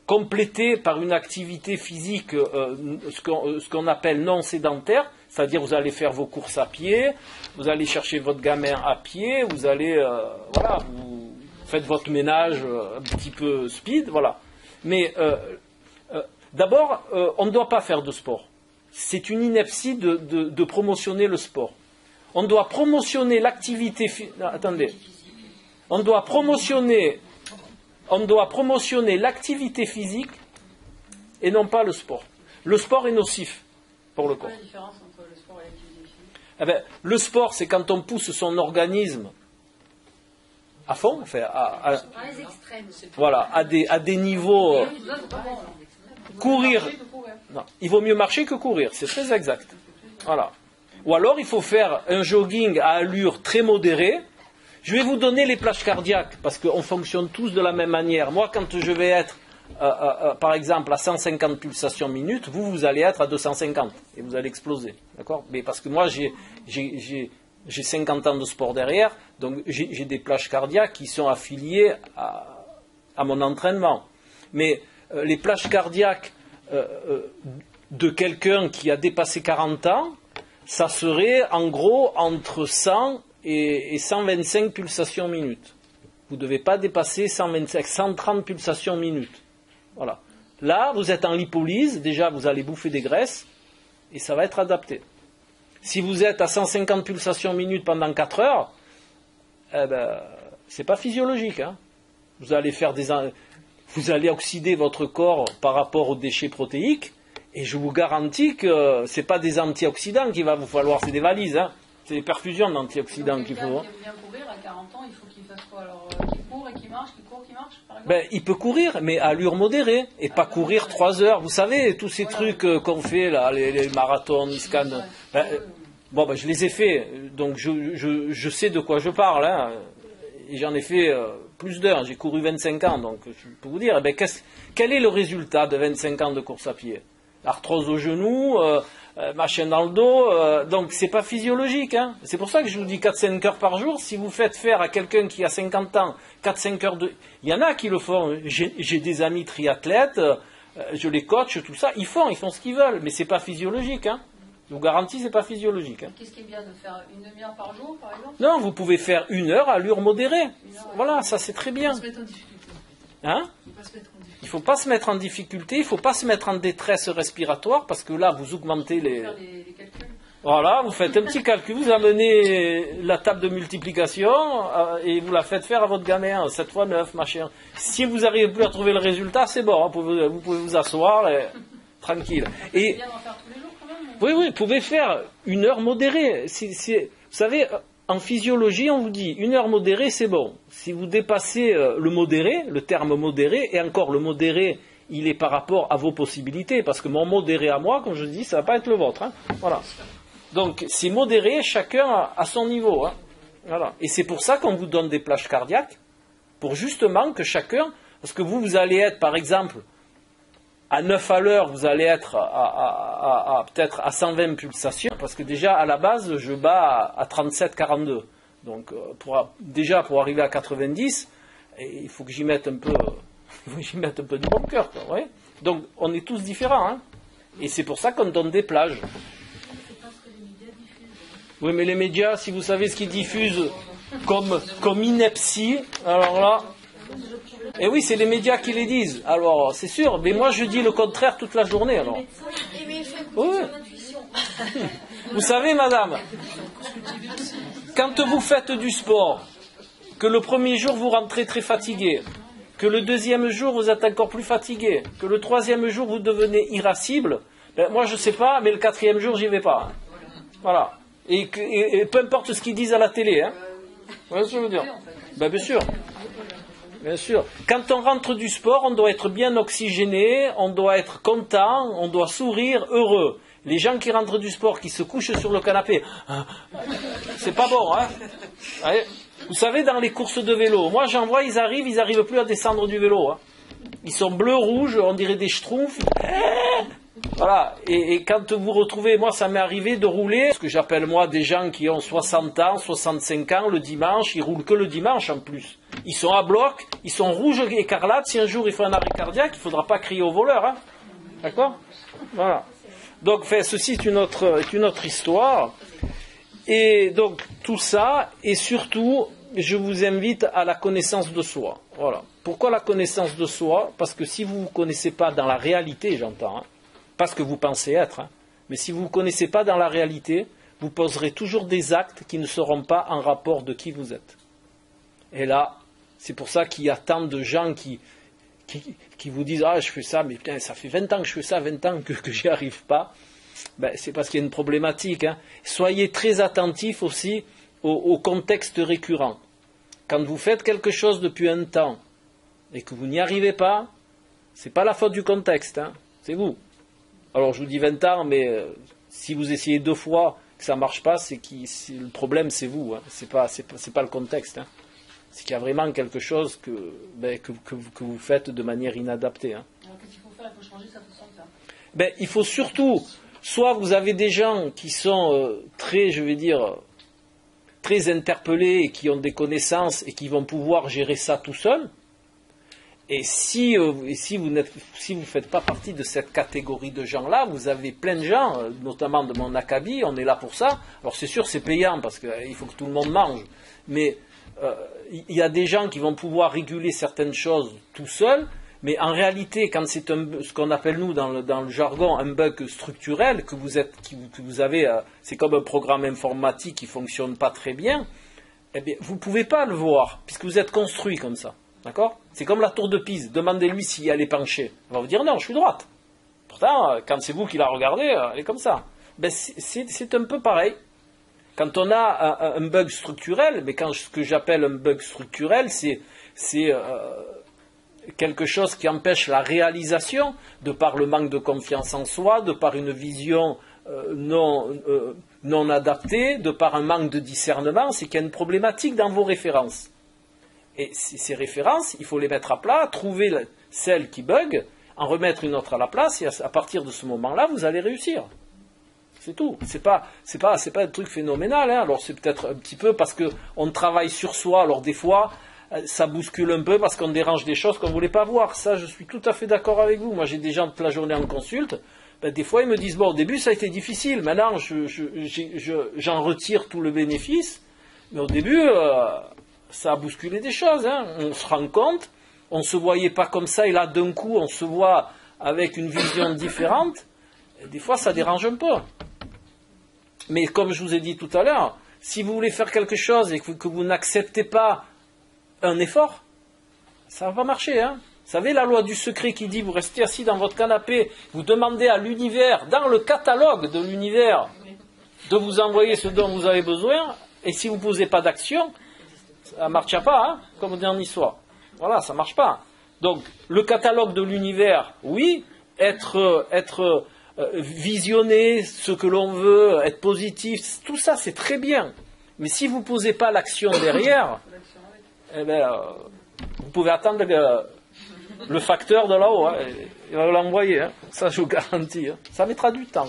complétée par une activité physique, ce qu'on appelle non sédentaire, c'est-à-dire vous allez faire vos courses à pied, vous allez chercher votre gamin à pied, vous allez, vous faites votre ménage un petit peu speed, voilà. Mais d'abord, on ne doit pas faire de sport. C'est une ineptie de promotionner le sport. On doit promotionner l'activité physique. Attendez. On doit promotionner l'activité physique et non pas le sport. Le sport est nocif pour le corps. Quelle est la différence entre le sport et l'activité physique? Eh bien, le sport, c'est quand on pousse son organisme à fond, enfin, à des niveaux. Courir. Non, il vaut mieux marcher que courir, c'est très exact. Voilà. Ou alors, il faut faire un jogging à allure très modérée. Je vais vous donner les plages cardiaques, parce qu'on fonctionne tous de la même manière. Moi, quand je vais être, par exemple, à 150 pulsations minutes, vous allez être à 250, et vous allez exploser. D'accord? Mais parce que moi, j'ai 50 ans de sport derrière, donc j'ai des plages cardiaques qui sont affiliées à mon entraînement. Mais les plages cardiaques de quelqu'un qui a dépassé 40 ans, ça serait en gros entre 100 et 125 pulsations minutes. Vous ne devez pas dépasser 130 pulsations minutes. Voilà. Là, vous êtes en lipolyse, déjà vous allez bouffer des graisses, et ça va être adapté. Si vous êtes à 150 pulsations minutes pendant 4 heures, c'est pas physiologique. Hein. Vous allez oxyder votre corps par rapport aux déchets protéiques, et je vous garantis que ce n'est pas des antioxydants qu'il va vous falloir, c'est des valises. Hein. C'est des perfusions d'antioxydants qu'il faut. Quelqu'un qui vient courir à 40 ans, il faut qu'il fasse quoi alors qu'il court et qu'il marche, qu'il court, qu'il marche, par exemple Il peut courir, mais à allure modérée, et pas courir 3 heures. Vous savez, tous ces trucs qu'on fait, là, les marathons, les scans. Je les ai faits, donc je sais de quoi je parle. Hein. Et j'en ai fait plus d'heures. J'ai couru 25 ans, donc je peux vous dire, quel est le résultat de 25 ans de course à pied? Arthrose au genou, machin dans le dos, donc c'est pas physiologique. Hein. C'est pour ça que je vous dis 4-5 heures par jour. Si vous faites faire à quelqu'un qui a 50 ans 4-5 heures de... Il y en a qui le font. J'ai des amis triathlètes, je les coach, tout ça. Ils font ce qu'ils veulent, mais c'est pas physiologique. Hein. Je vous garantis, c'est pas physiologique. Hein. Qu'est-ce qui est bien de faire une demi-heure par jour, par exemple? Non, vous pouvez faire 1 heure à allure modérée. Voilà, ça c'est très bien. Hein? Il ne faut pas se mettre en difficulté, il ne faut pas se mettre en détresse respiratoire, parce que là, vous augmentez les calculs. Voilà, vous faites un petit calcul, vous amenez la table de multiplication et vous la faites faire à votre gamin, 7 fois 9, machin. Si vous n'arrivez plus à trouver le résultat, c'est bon, vous pouvez vous asseoir, tranquille. Et, bien d'en faire tous les jours quand même. oui, vous pouvez faire 1 heure modérée. Vous savez, en physiologie, on vous dit 1 heure modérée, c'est bon. Si vous dépassez le modéré, le terme modéré, et encore le modéré, il est par rapport à vos possibilités, parce que mon modéré à moi, comme je dis, ça ne va pas être le vôtre. Hein. Voilà. Donc, c'est modéré, chacun à son niveau. Hein. Voilà. Et c'est pour ça qu'on vous donne des plages cardiaques, pour justement que chacun, parce que vous allez être, par exemple, à 9 à l'heure, vous allez être peut-être à 120 pulsations, parce que déjà, à la base, je bats à 37-42. Donc, pour arriver à 90, il faut que j'y mette un peu du bon cœur. Quoi, ouais. Donc, on est tous différents. Hein. Et c'est pour ça qu'on donne des plages. Oui, mais les médias, si vous savez ce qu'ils diffusent comme ineptie, alors là... Et oui, c'est les médias qui les disent. Alors, c'est sûr, mais moi je dis le contraire toute la journée. Alors. Oui. Vous savez, madame, quand vous faites du sport, que le premier jour vous rentrez très fatigué, que le deuxième jour vous êtes encore plus fatigué, que le troisième jour vous devenez irascible, moi je sais pas, mais le 4e jour j'y vais pas. Voilà. Et peu importe ce qu'ils disent à la télé. Hein. Vous voyez ce que je veux dire? Bien sûr. Bien sûr. Quand on rentre du sport, on doit être bien oxygéné, on doit être content, on doit sourire, heureux. Les gens qui rentrent du sport, qui se couchent sur le canapé, c'est pas bon, hein. Allez. Vous savez, dans les courses de vélo, moi j'en vois, ils arrivent plus à descendre du vélo. Hein. Ils sont bleus, rouges, on dirait des schtroumpfs. Voilà, et quand vous retrouvez, moi ça m'est arrivé de rouler, ce que j'appelle moi des gens qui ont 60 ans, 65 ans, le dimanche, ils roulent que le dimanche en plus. Ils sont à bloc, ils sont rouges écarlates, si un jour il faut un arrêt cardiaque, il ne faudra pas crier au voleur. Hein. D'accord? Voilà. Donc, ceci est une autre histoire. Et donc, tout ça, et surtout, je vous invite à la connaissance de soi. Voilà. Pourquoi la connaissance de soi? Parce que si vous ne vous connaissez pas dans la réalité, j'entends, hein, pas ce que vous pensez être, hein, mais si vous ne vous connaissez pas dans la réalité, vous poserez toujours des actes qui ne seront pas en rapport de qui vous êtes. Et là, c'est pour ça qu'il y a tant de gens qui vous disent « Ah, je fais ça, mais putain, ça fait 20 ans que je fais ça, 20 ans que j'y arrive pas. » C'est parce qu'il y a une problématique. Hein. Soyez très attentifs aussi au contexte récurrent. Quand vous faites quelque chose depuis un temps et que vous n'y arrivez pas, ce n'est pas la faute du contexte, hein, c'est vous. Alors je vous dis 20 ans, mais si vous essayez 2 fois que ça ne marche pas, le problème c'est vous, hein. C'est pas le contexte. Hein. C'est qu'il y a vraiment quelque chose que vous faites de manière inadaptée. Hein. Alors qu'est-ce qu'il faut faire? Il faut changer sa façon de faire. Il faut surtout soit vous avez des gens qui sont très, je vais dire, très interpellés et qui ont des connaissances et qui vont pouvoir gérer ça tout seuls. Et si vous ne faites pas partie de cette catégorie de gens-là, vous avez plein de gens, notamment de mon acabit, on est là pour ça. Alors c'est sûr, c'est payant parce qu'il faut que tout le monde mange. Mais il y a des gens qui vont pouvoir réguler certaines choses tout seuls. Mais en réalité, quand c'est ce qu'on appelle nous dans le jargon un bug structurel, que vous avez, c'est comme un programme informatique qui ne fonctionne pas très bien, eh bien, vous ne pouvez pas le voir, puisque vous êtes construit comme ça. D'accord ? C'est comme la tour de Pise. Demandez-lui si elle est penchée. Il va vous dire non, je suis droite. Pourtant, quand c'est vous qui la regardez, elle est comme ça. Ben, c'est un peu pareil. Quand on a un bug structurel, mais ce que j'appelle un bug structurel, c'est quelque chose qui empêche la réalisation de par le manque de confiance en soi, de par une vision non adaptée, de par un manque de discernement, c'est qu'il y a une problématique dans vos références. Et ces références, il faut les mettre à plat, trouver celle qui bug, en remettre une autre à la place, et à partir de ce moment-là, vous allez réussir. C'est tout. C'est pas un truc phénoménal. Hein. Alors c'est peut-être un petit peu parce qu'on travaille sur soi. Alors des fois, ça bouscule un peu parce qu'on dérange des choses qu'on ne voulait pas voir. Ça, je suis tout à fait d'accord avec vous. Moi, j'ai des gens toute la journée en consulte. Ben, des fois, ils me disent, bon, au début, ça a été difficile. Maintenant, j'en retire tout le bénéfice. Mais au début... ça a bousculé des choses, hein. On se rend compte, on ne se voyait pas comme ça, et là d'un coup on se voit avec une vision différente, et des fois ça dérange un peu. Mais comme je vous ai dit tout à l'heure, si vous voulez faire quelque chose et que vous n'acceptez pas un effort, ça ne va pas marcher. Hein. Vous savez la loi du secret qui dit, vous restez assis dans votre canapé, vous demandez à l'univers, dans le catalogue de l'univers, de vous envoyer ce dont vous avez besoin, et si vous ne posez pas d'action, ça ne marche pas, hein, comme on dit en histoire. Voilà, ça ne marche pas. Donc, le catalogue de l'univers, oui, visionner ce que l'on veut, être positif, tout ça, c'est très bien. Mais si vous ne posez pas l'action derrière, eh ben, vous pouvez attendre le facteur de là-haut. Hein, il va l'envoyer, hein, ça je vous garantis. Hein. Ça mettra du temps.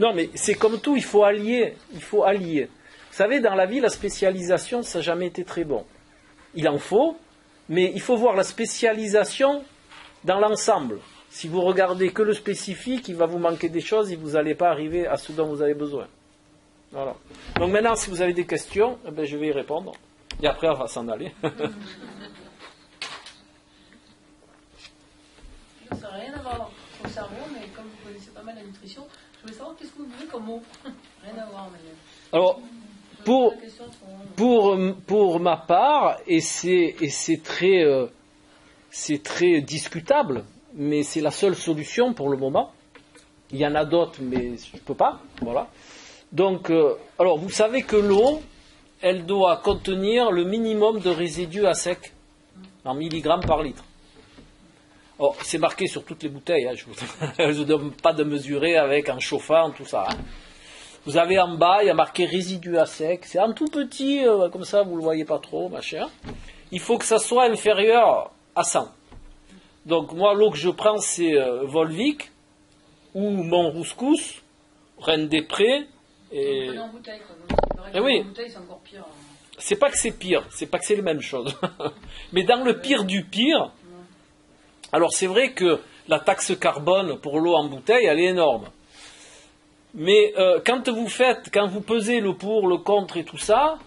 Non, mais c'est comme tout, il faut allier. Vous savez, dans la vie, la spécialisation, ça n'a jamais été très bon. Il en faut, mais il faut voir la spécialisation dans l'ensemble. Si vous regardez que le spécifique, il va vous manquer des choses et vous n'allez pas arriver à ce dont vous avez besoin. Voilà. Donc maintenant, si vous avez des questions, eh bien, je vais y répondre. Et après, on va s'en aller. Ça n'a rien à voir au cerveau, mais comme vous connaissez pas mal la nutrition, je voulais savoir qu'est-ce que vous voulez comme mot. Rien à voir, mais... Alors, pour ma part, et c'est très discutable, mais c'est la seule solution pour le moment. Il y en a d'autres, mais je ne peux pas. Voilà. Donc, alors vous savez que l'eau, elle doit contenir le minimum de résidus à sec en milligrammes par litre. Alors, c'est marqué sur toutes les bouteilles. Hein, je ne vous donne pas de mesurer avec en chauffant, tout ça. Hein. Vous avez en bas, il y a marqué résidus à sec. C'est en tout petit, comme ça, vous ne le voyez pas trop, machin. Il faut que ça soit inférieur à 100. Donc, moi, l'eau que je prends, c'est Volvic, ou Montrouskous, Reine des Prés. Et... en bouteille, quoi. Et oui. En bouteille, c'est encore pire. C'est pas que c'est pire, c'est pas que c'est les mêmes choses. Mais dans le pire du pire, alors c'est vrai que la taxe carbone pour l'eau en bouteille, elle est énorme. Mais quand vous pesez le pour, le contre et tout ça,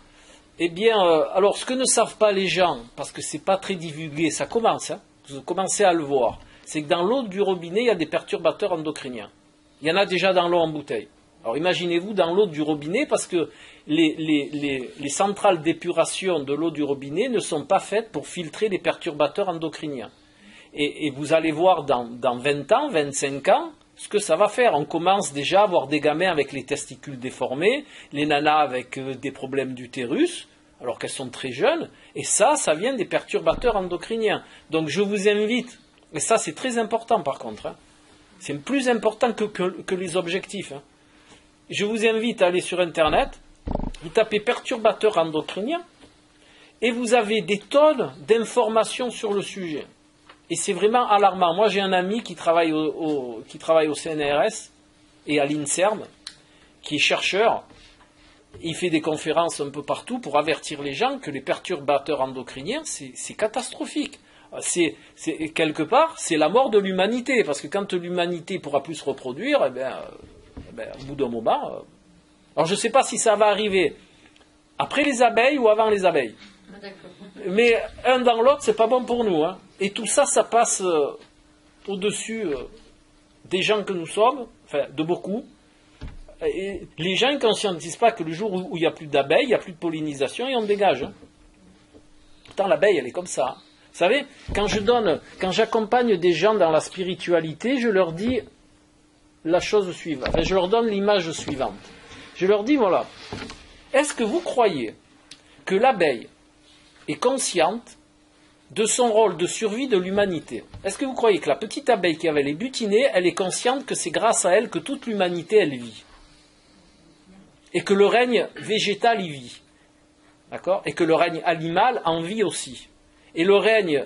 eh bien, alors ce que ne savent pas les gens, parce que c'est pas très divulgué, ça commence, hein, vous commencez à le voir, c'est que dans l'eau du robinet, il y a des perturbateurs endocriniens. Il y en a déjà dans l'eau en bouteille. Alors imaginez-vous dans l'eau du robinet, parce que les centrales d'épuration de l'eau du robinet ne sont pas faites pour filtrer les perturbateurs endocriniens. Et vous allez voir dans 20 ans, 25 ans, ce que ça va faire. On commence déjà à avoir des gamins avec les testicules déformés, les nanas avec des problèmes d'utérus, alors qu'elles sont très jeunes, et ça vient des perturbateurs endocriniens. Donc je vous invite, et ça c'est très important par contre, hein, c'est plus important que les objectifs. Hein. Je vous invite à aller sur Internet, vous tapez perturbateurs endocriniens, et vous avez des tonnes d'informations sur le sujet. Et c'est vraiment alarmant. Moi, j'ai un ami qui travaille au CNRS, et à l'INSERM, qui est chercheur. Il fait des conférences un peu partout pour avertir les gens que les perturbateurs endocriniens, c'est catastrophique. Quelque part, c'est la mort de l'humanité, parce que quand l'humanité ne pourra plus se reproduire, au bout d'un moment... alors je ne sais pas si ça va arriver après les abeilles ou avant les abeilles. Mais un dans l'autre, c'est pas bon pour nous. Hein. Et tout ça, ça passe au-dessus des gens que nous sommes, enfin de beaucoup. Et les gens ne conscientisent pas que le jour où il n'y a plus d'abeilles, il n'y a plus de pollinisation et on dégage. Hein. Pourtant, l'abeille, elle est comme ça. Hein. Vous savez, quand j'accompagne des gens dans la spiritualité, je leur dis la chose suivante. Enfin, je leur donne l'image suivante. Je leur dis, voilà, est-ce que vous croyez que l'abeille est consciente de son rôle de survie de l'humanité? Est-ce que vous croyez que la petite abeille qui avait les butinés, elle est consciente que c'est grâce à elle que toute l'humanité, elle vit? Et que le règne végétal y vit. D'accord? Et que le règne animal en vit aussi. Et le règne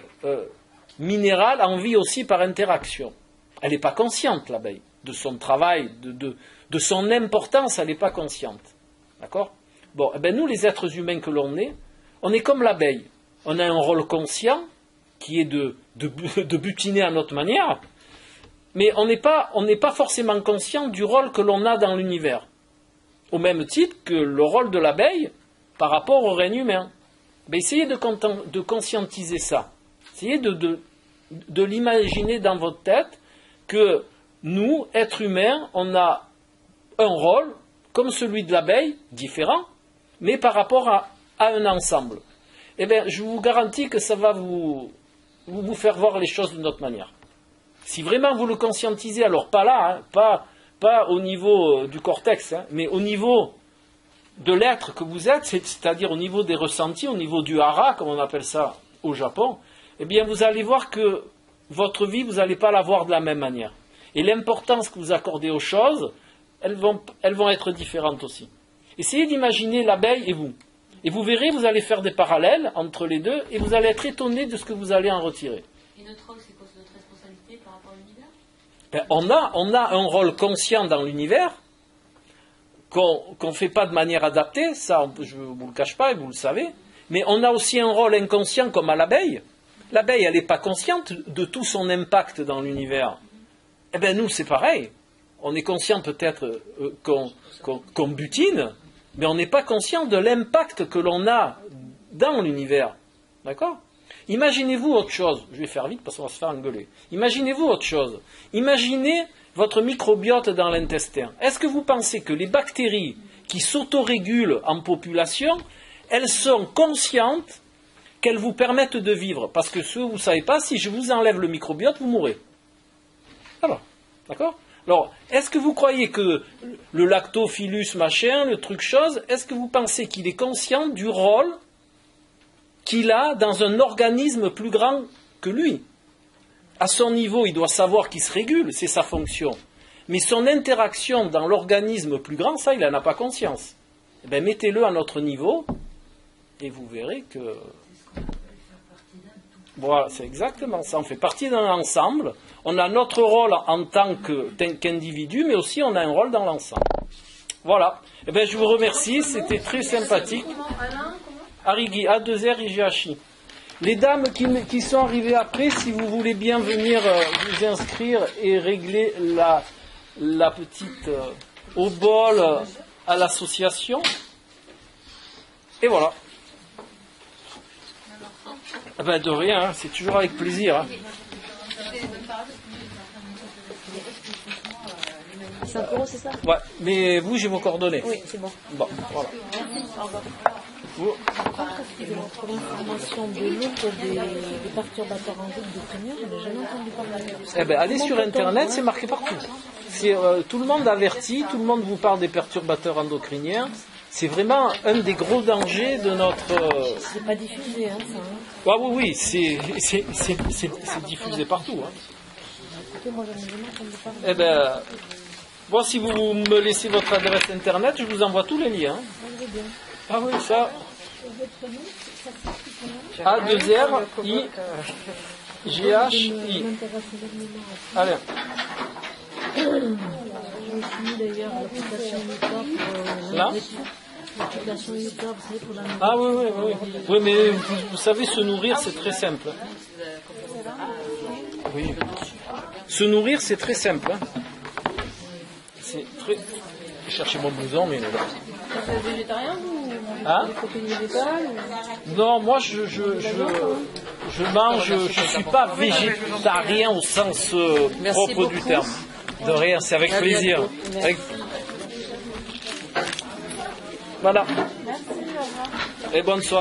minéral en vit aussi par interaction. Elle n'est pas consciente, l'abeille, de son travail, de son importance, elle n'est pas consciente. D'accord? Bon, nous, les êtres humains que l'on est, on est comme l'abeille. On a un rôle conscient, qui est de butiner à notre manière, mais on n'est pas forcément conscient du rôle que l'on a dans l'univers. Au même titre que le rôle de l'abeille par rapport au règne humain. Essayez de conscientiser ça. Essayez de l'imaginer dans votre tête que nous, êtres humains, on a un rôle, comme celui de l'abeille, différent, mais par rapport à un ensemble. Je vous garantis que ça va vous faire voir les choses d'une autre manière. Si vraiment vous le conscientisez, alors pas là, hein, pas au niveau du cortex, hein, mais au niveau de l'être que vous êtes, c'est-à-dire au niveau des ressentis, au niveau du hara, comme on appelle ça au Japon, vous allez voir que votre vie, vous n'allez pas la voir de la même manière. Et l'importance que vous accordez aux choses, elles vont être différentes aussi. Essayez d'imaginer l'abeille et vous. Et vous verrez, vous allez faire des parallèles entre les deux, et vous allez être étonné de ce que vous allez en retirer. Et notre rôle, c'est quoi? C'est notre responsabilité par rapport à l'univers? On a un rôle conscient dans l'univers, qu'on ne fait pas de manière adaptée, ça je ne vous le cache pas et vous le savez, mais on a aussi un rôle inconscient comme à l'abeille. L'abeille, elle n'est pas consciente de tout son impact dans l'univers. Nous, c'est pareil. On est conscient peut-être qu'on butine, mais on n'est pas conscient de l'impact que l'on a dans l'univers. D'accord? Imaginez-vous autre chose. Je vais faire vite parce qu'on va se faire engueuler. Imaginez-vous autre chose. Imaginez votre microbiote dans l'intestin. Est-ce que vous pensez que les bactéries qui s'autorégulent en population, elles sont conscientes qu'elles vous permettent de vivre? Parce que vous ne savez pas, si je vous enlève le microbiote, vous mourrez. Alors, d'accord? Alors, est-ce que vous croyez que le lactophilus machin, le truc chose, est-ce que vous pensez qu'il est conscient du rôle qu'il a dans un organisme plus grand que lui? À son niveau, il doit savoir qu'il se régule, c'est sa fonction. Mais son interaction dans l'organisme plus grand, ça, il n'en a pas conscience. Mettez-le à notre niveau, et vous verrez que... Voilà, c'est exactement ça. On fait partie d'un ensemble. On a notre rôle en tant qu'individu, mais aussi on a un rôle dans l'ensemble. Voilà. Je vous remercie, c'était très sympathique. Arigi, A2R, Les dames qui sont arrivées après, si vous voulez bien venir vous inscrire et régler la petite obole à l'association. Et voilà. De rien, hein, c'est toujours avec plaisir. Hein. 5 €, c'est ça? Ouais, mais vous, j'ai vos coordonnées. Oui, c'est bon. Bon, voilà. Pour l'information de l'eau pour des perturbateurs endocriniens, je n'ai jamais entendu parler. Allez sur Internet, c'est marqué partout. Tout le monde avertit, tout le monde vous parle des perturbateurs endocriniens. C'est vraiment un des gros dangers de notre... C'est pas diffusé, hein, ça. Hein. Ah oui, c'est diffusé partout. Hein. Écoutez, moi, j'en ai jamais entendu parler. Bon, si vous me laissez votre adresse Internet, je vous envoie tous les liens. Ah oui, ça... A2R, I, GH, I. Allez. chimie d'ailleurs, l'application Utah pour Là l'application Utah, vous savez, pour la nourriture. Ah oui, oui, oui. Oui, mais vous savez, se nourrir, c'est très simple. Oui. Se nourrir, c'est très simple. Hein. C'est très... Cherchez mon blouson, mais il est là. Vous êtes végétarien ou Hein? des protéines végétales Non, moi je mange, je suis pas végétarien au sens propre du terme. De rien, c'est avec plaisir. Voilà. Merci, au revoir. Et bonne soirée.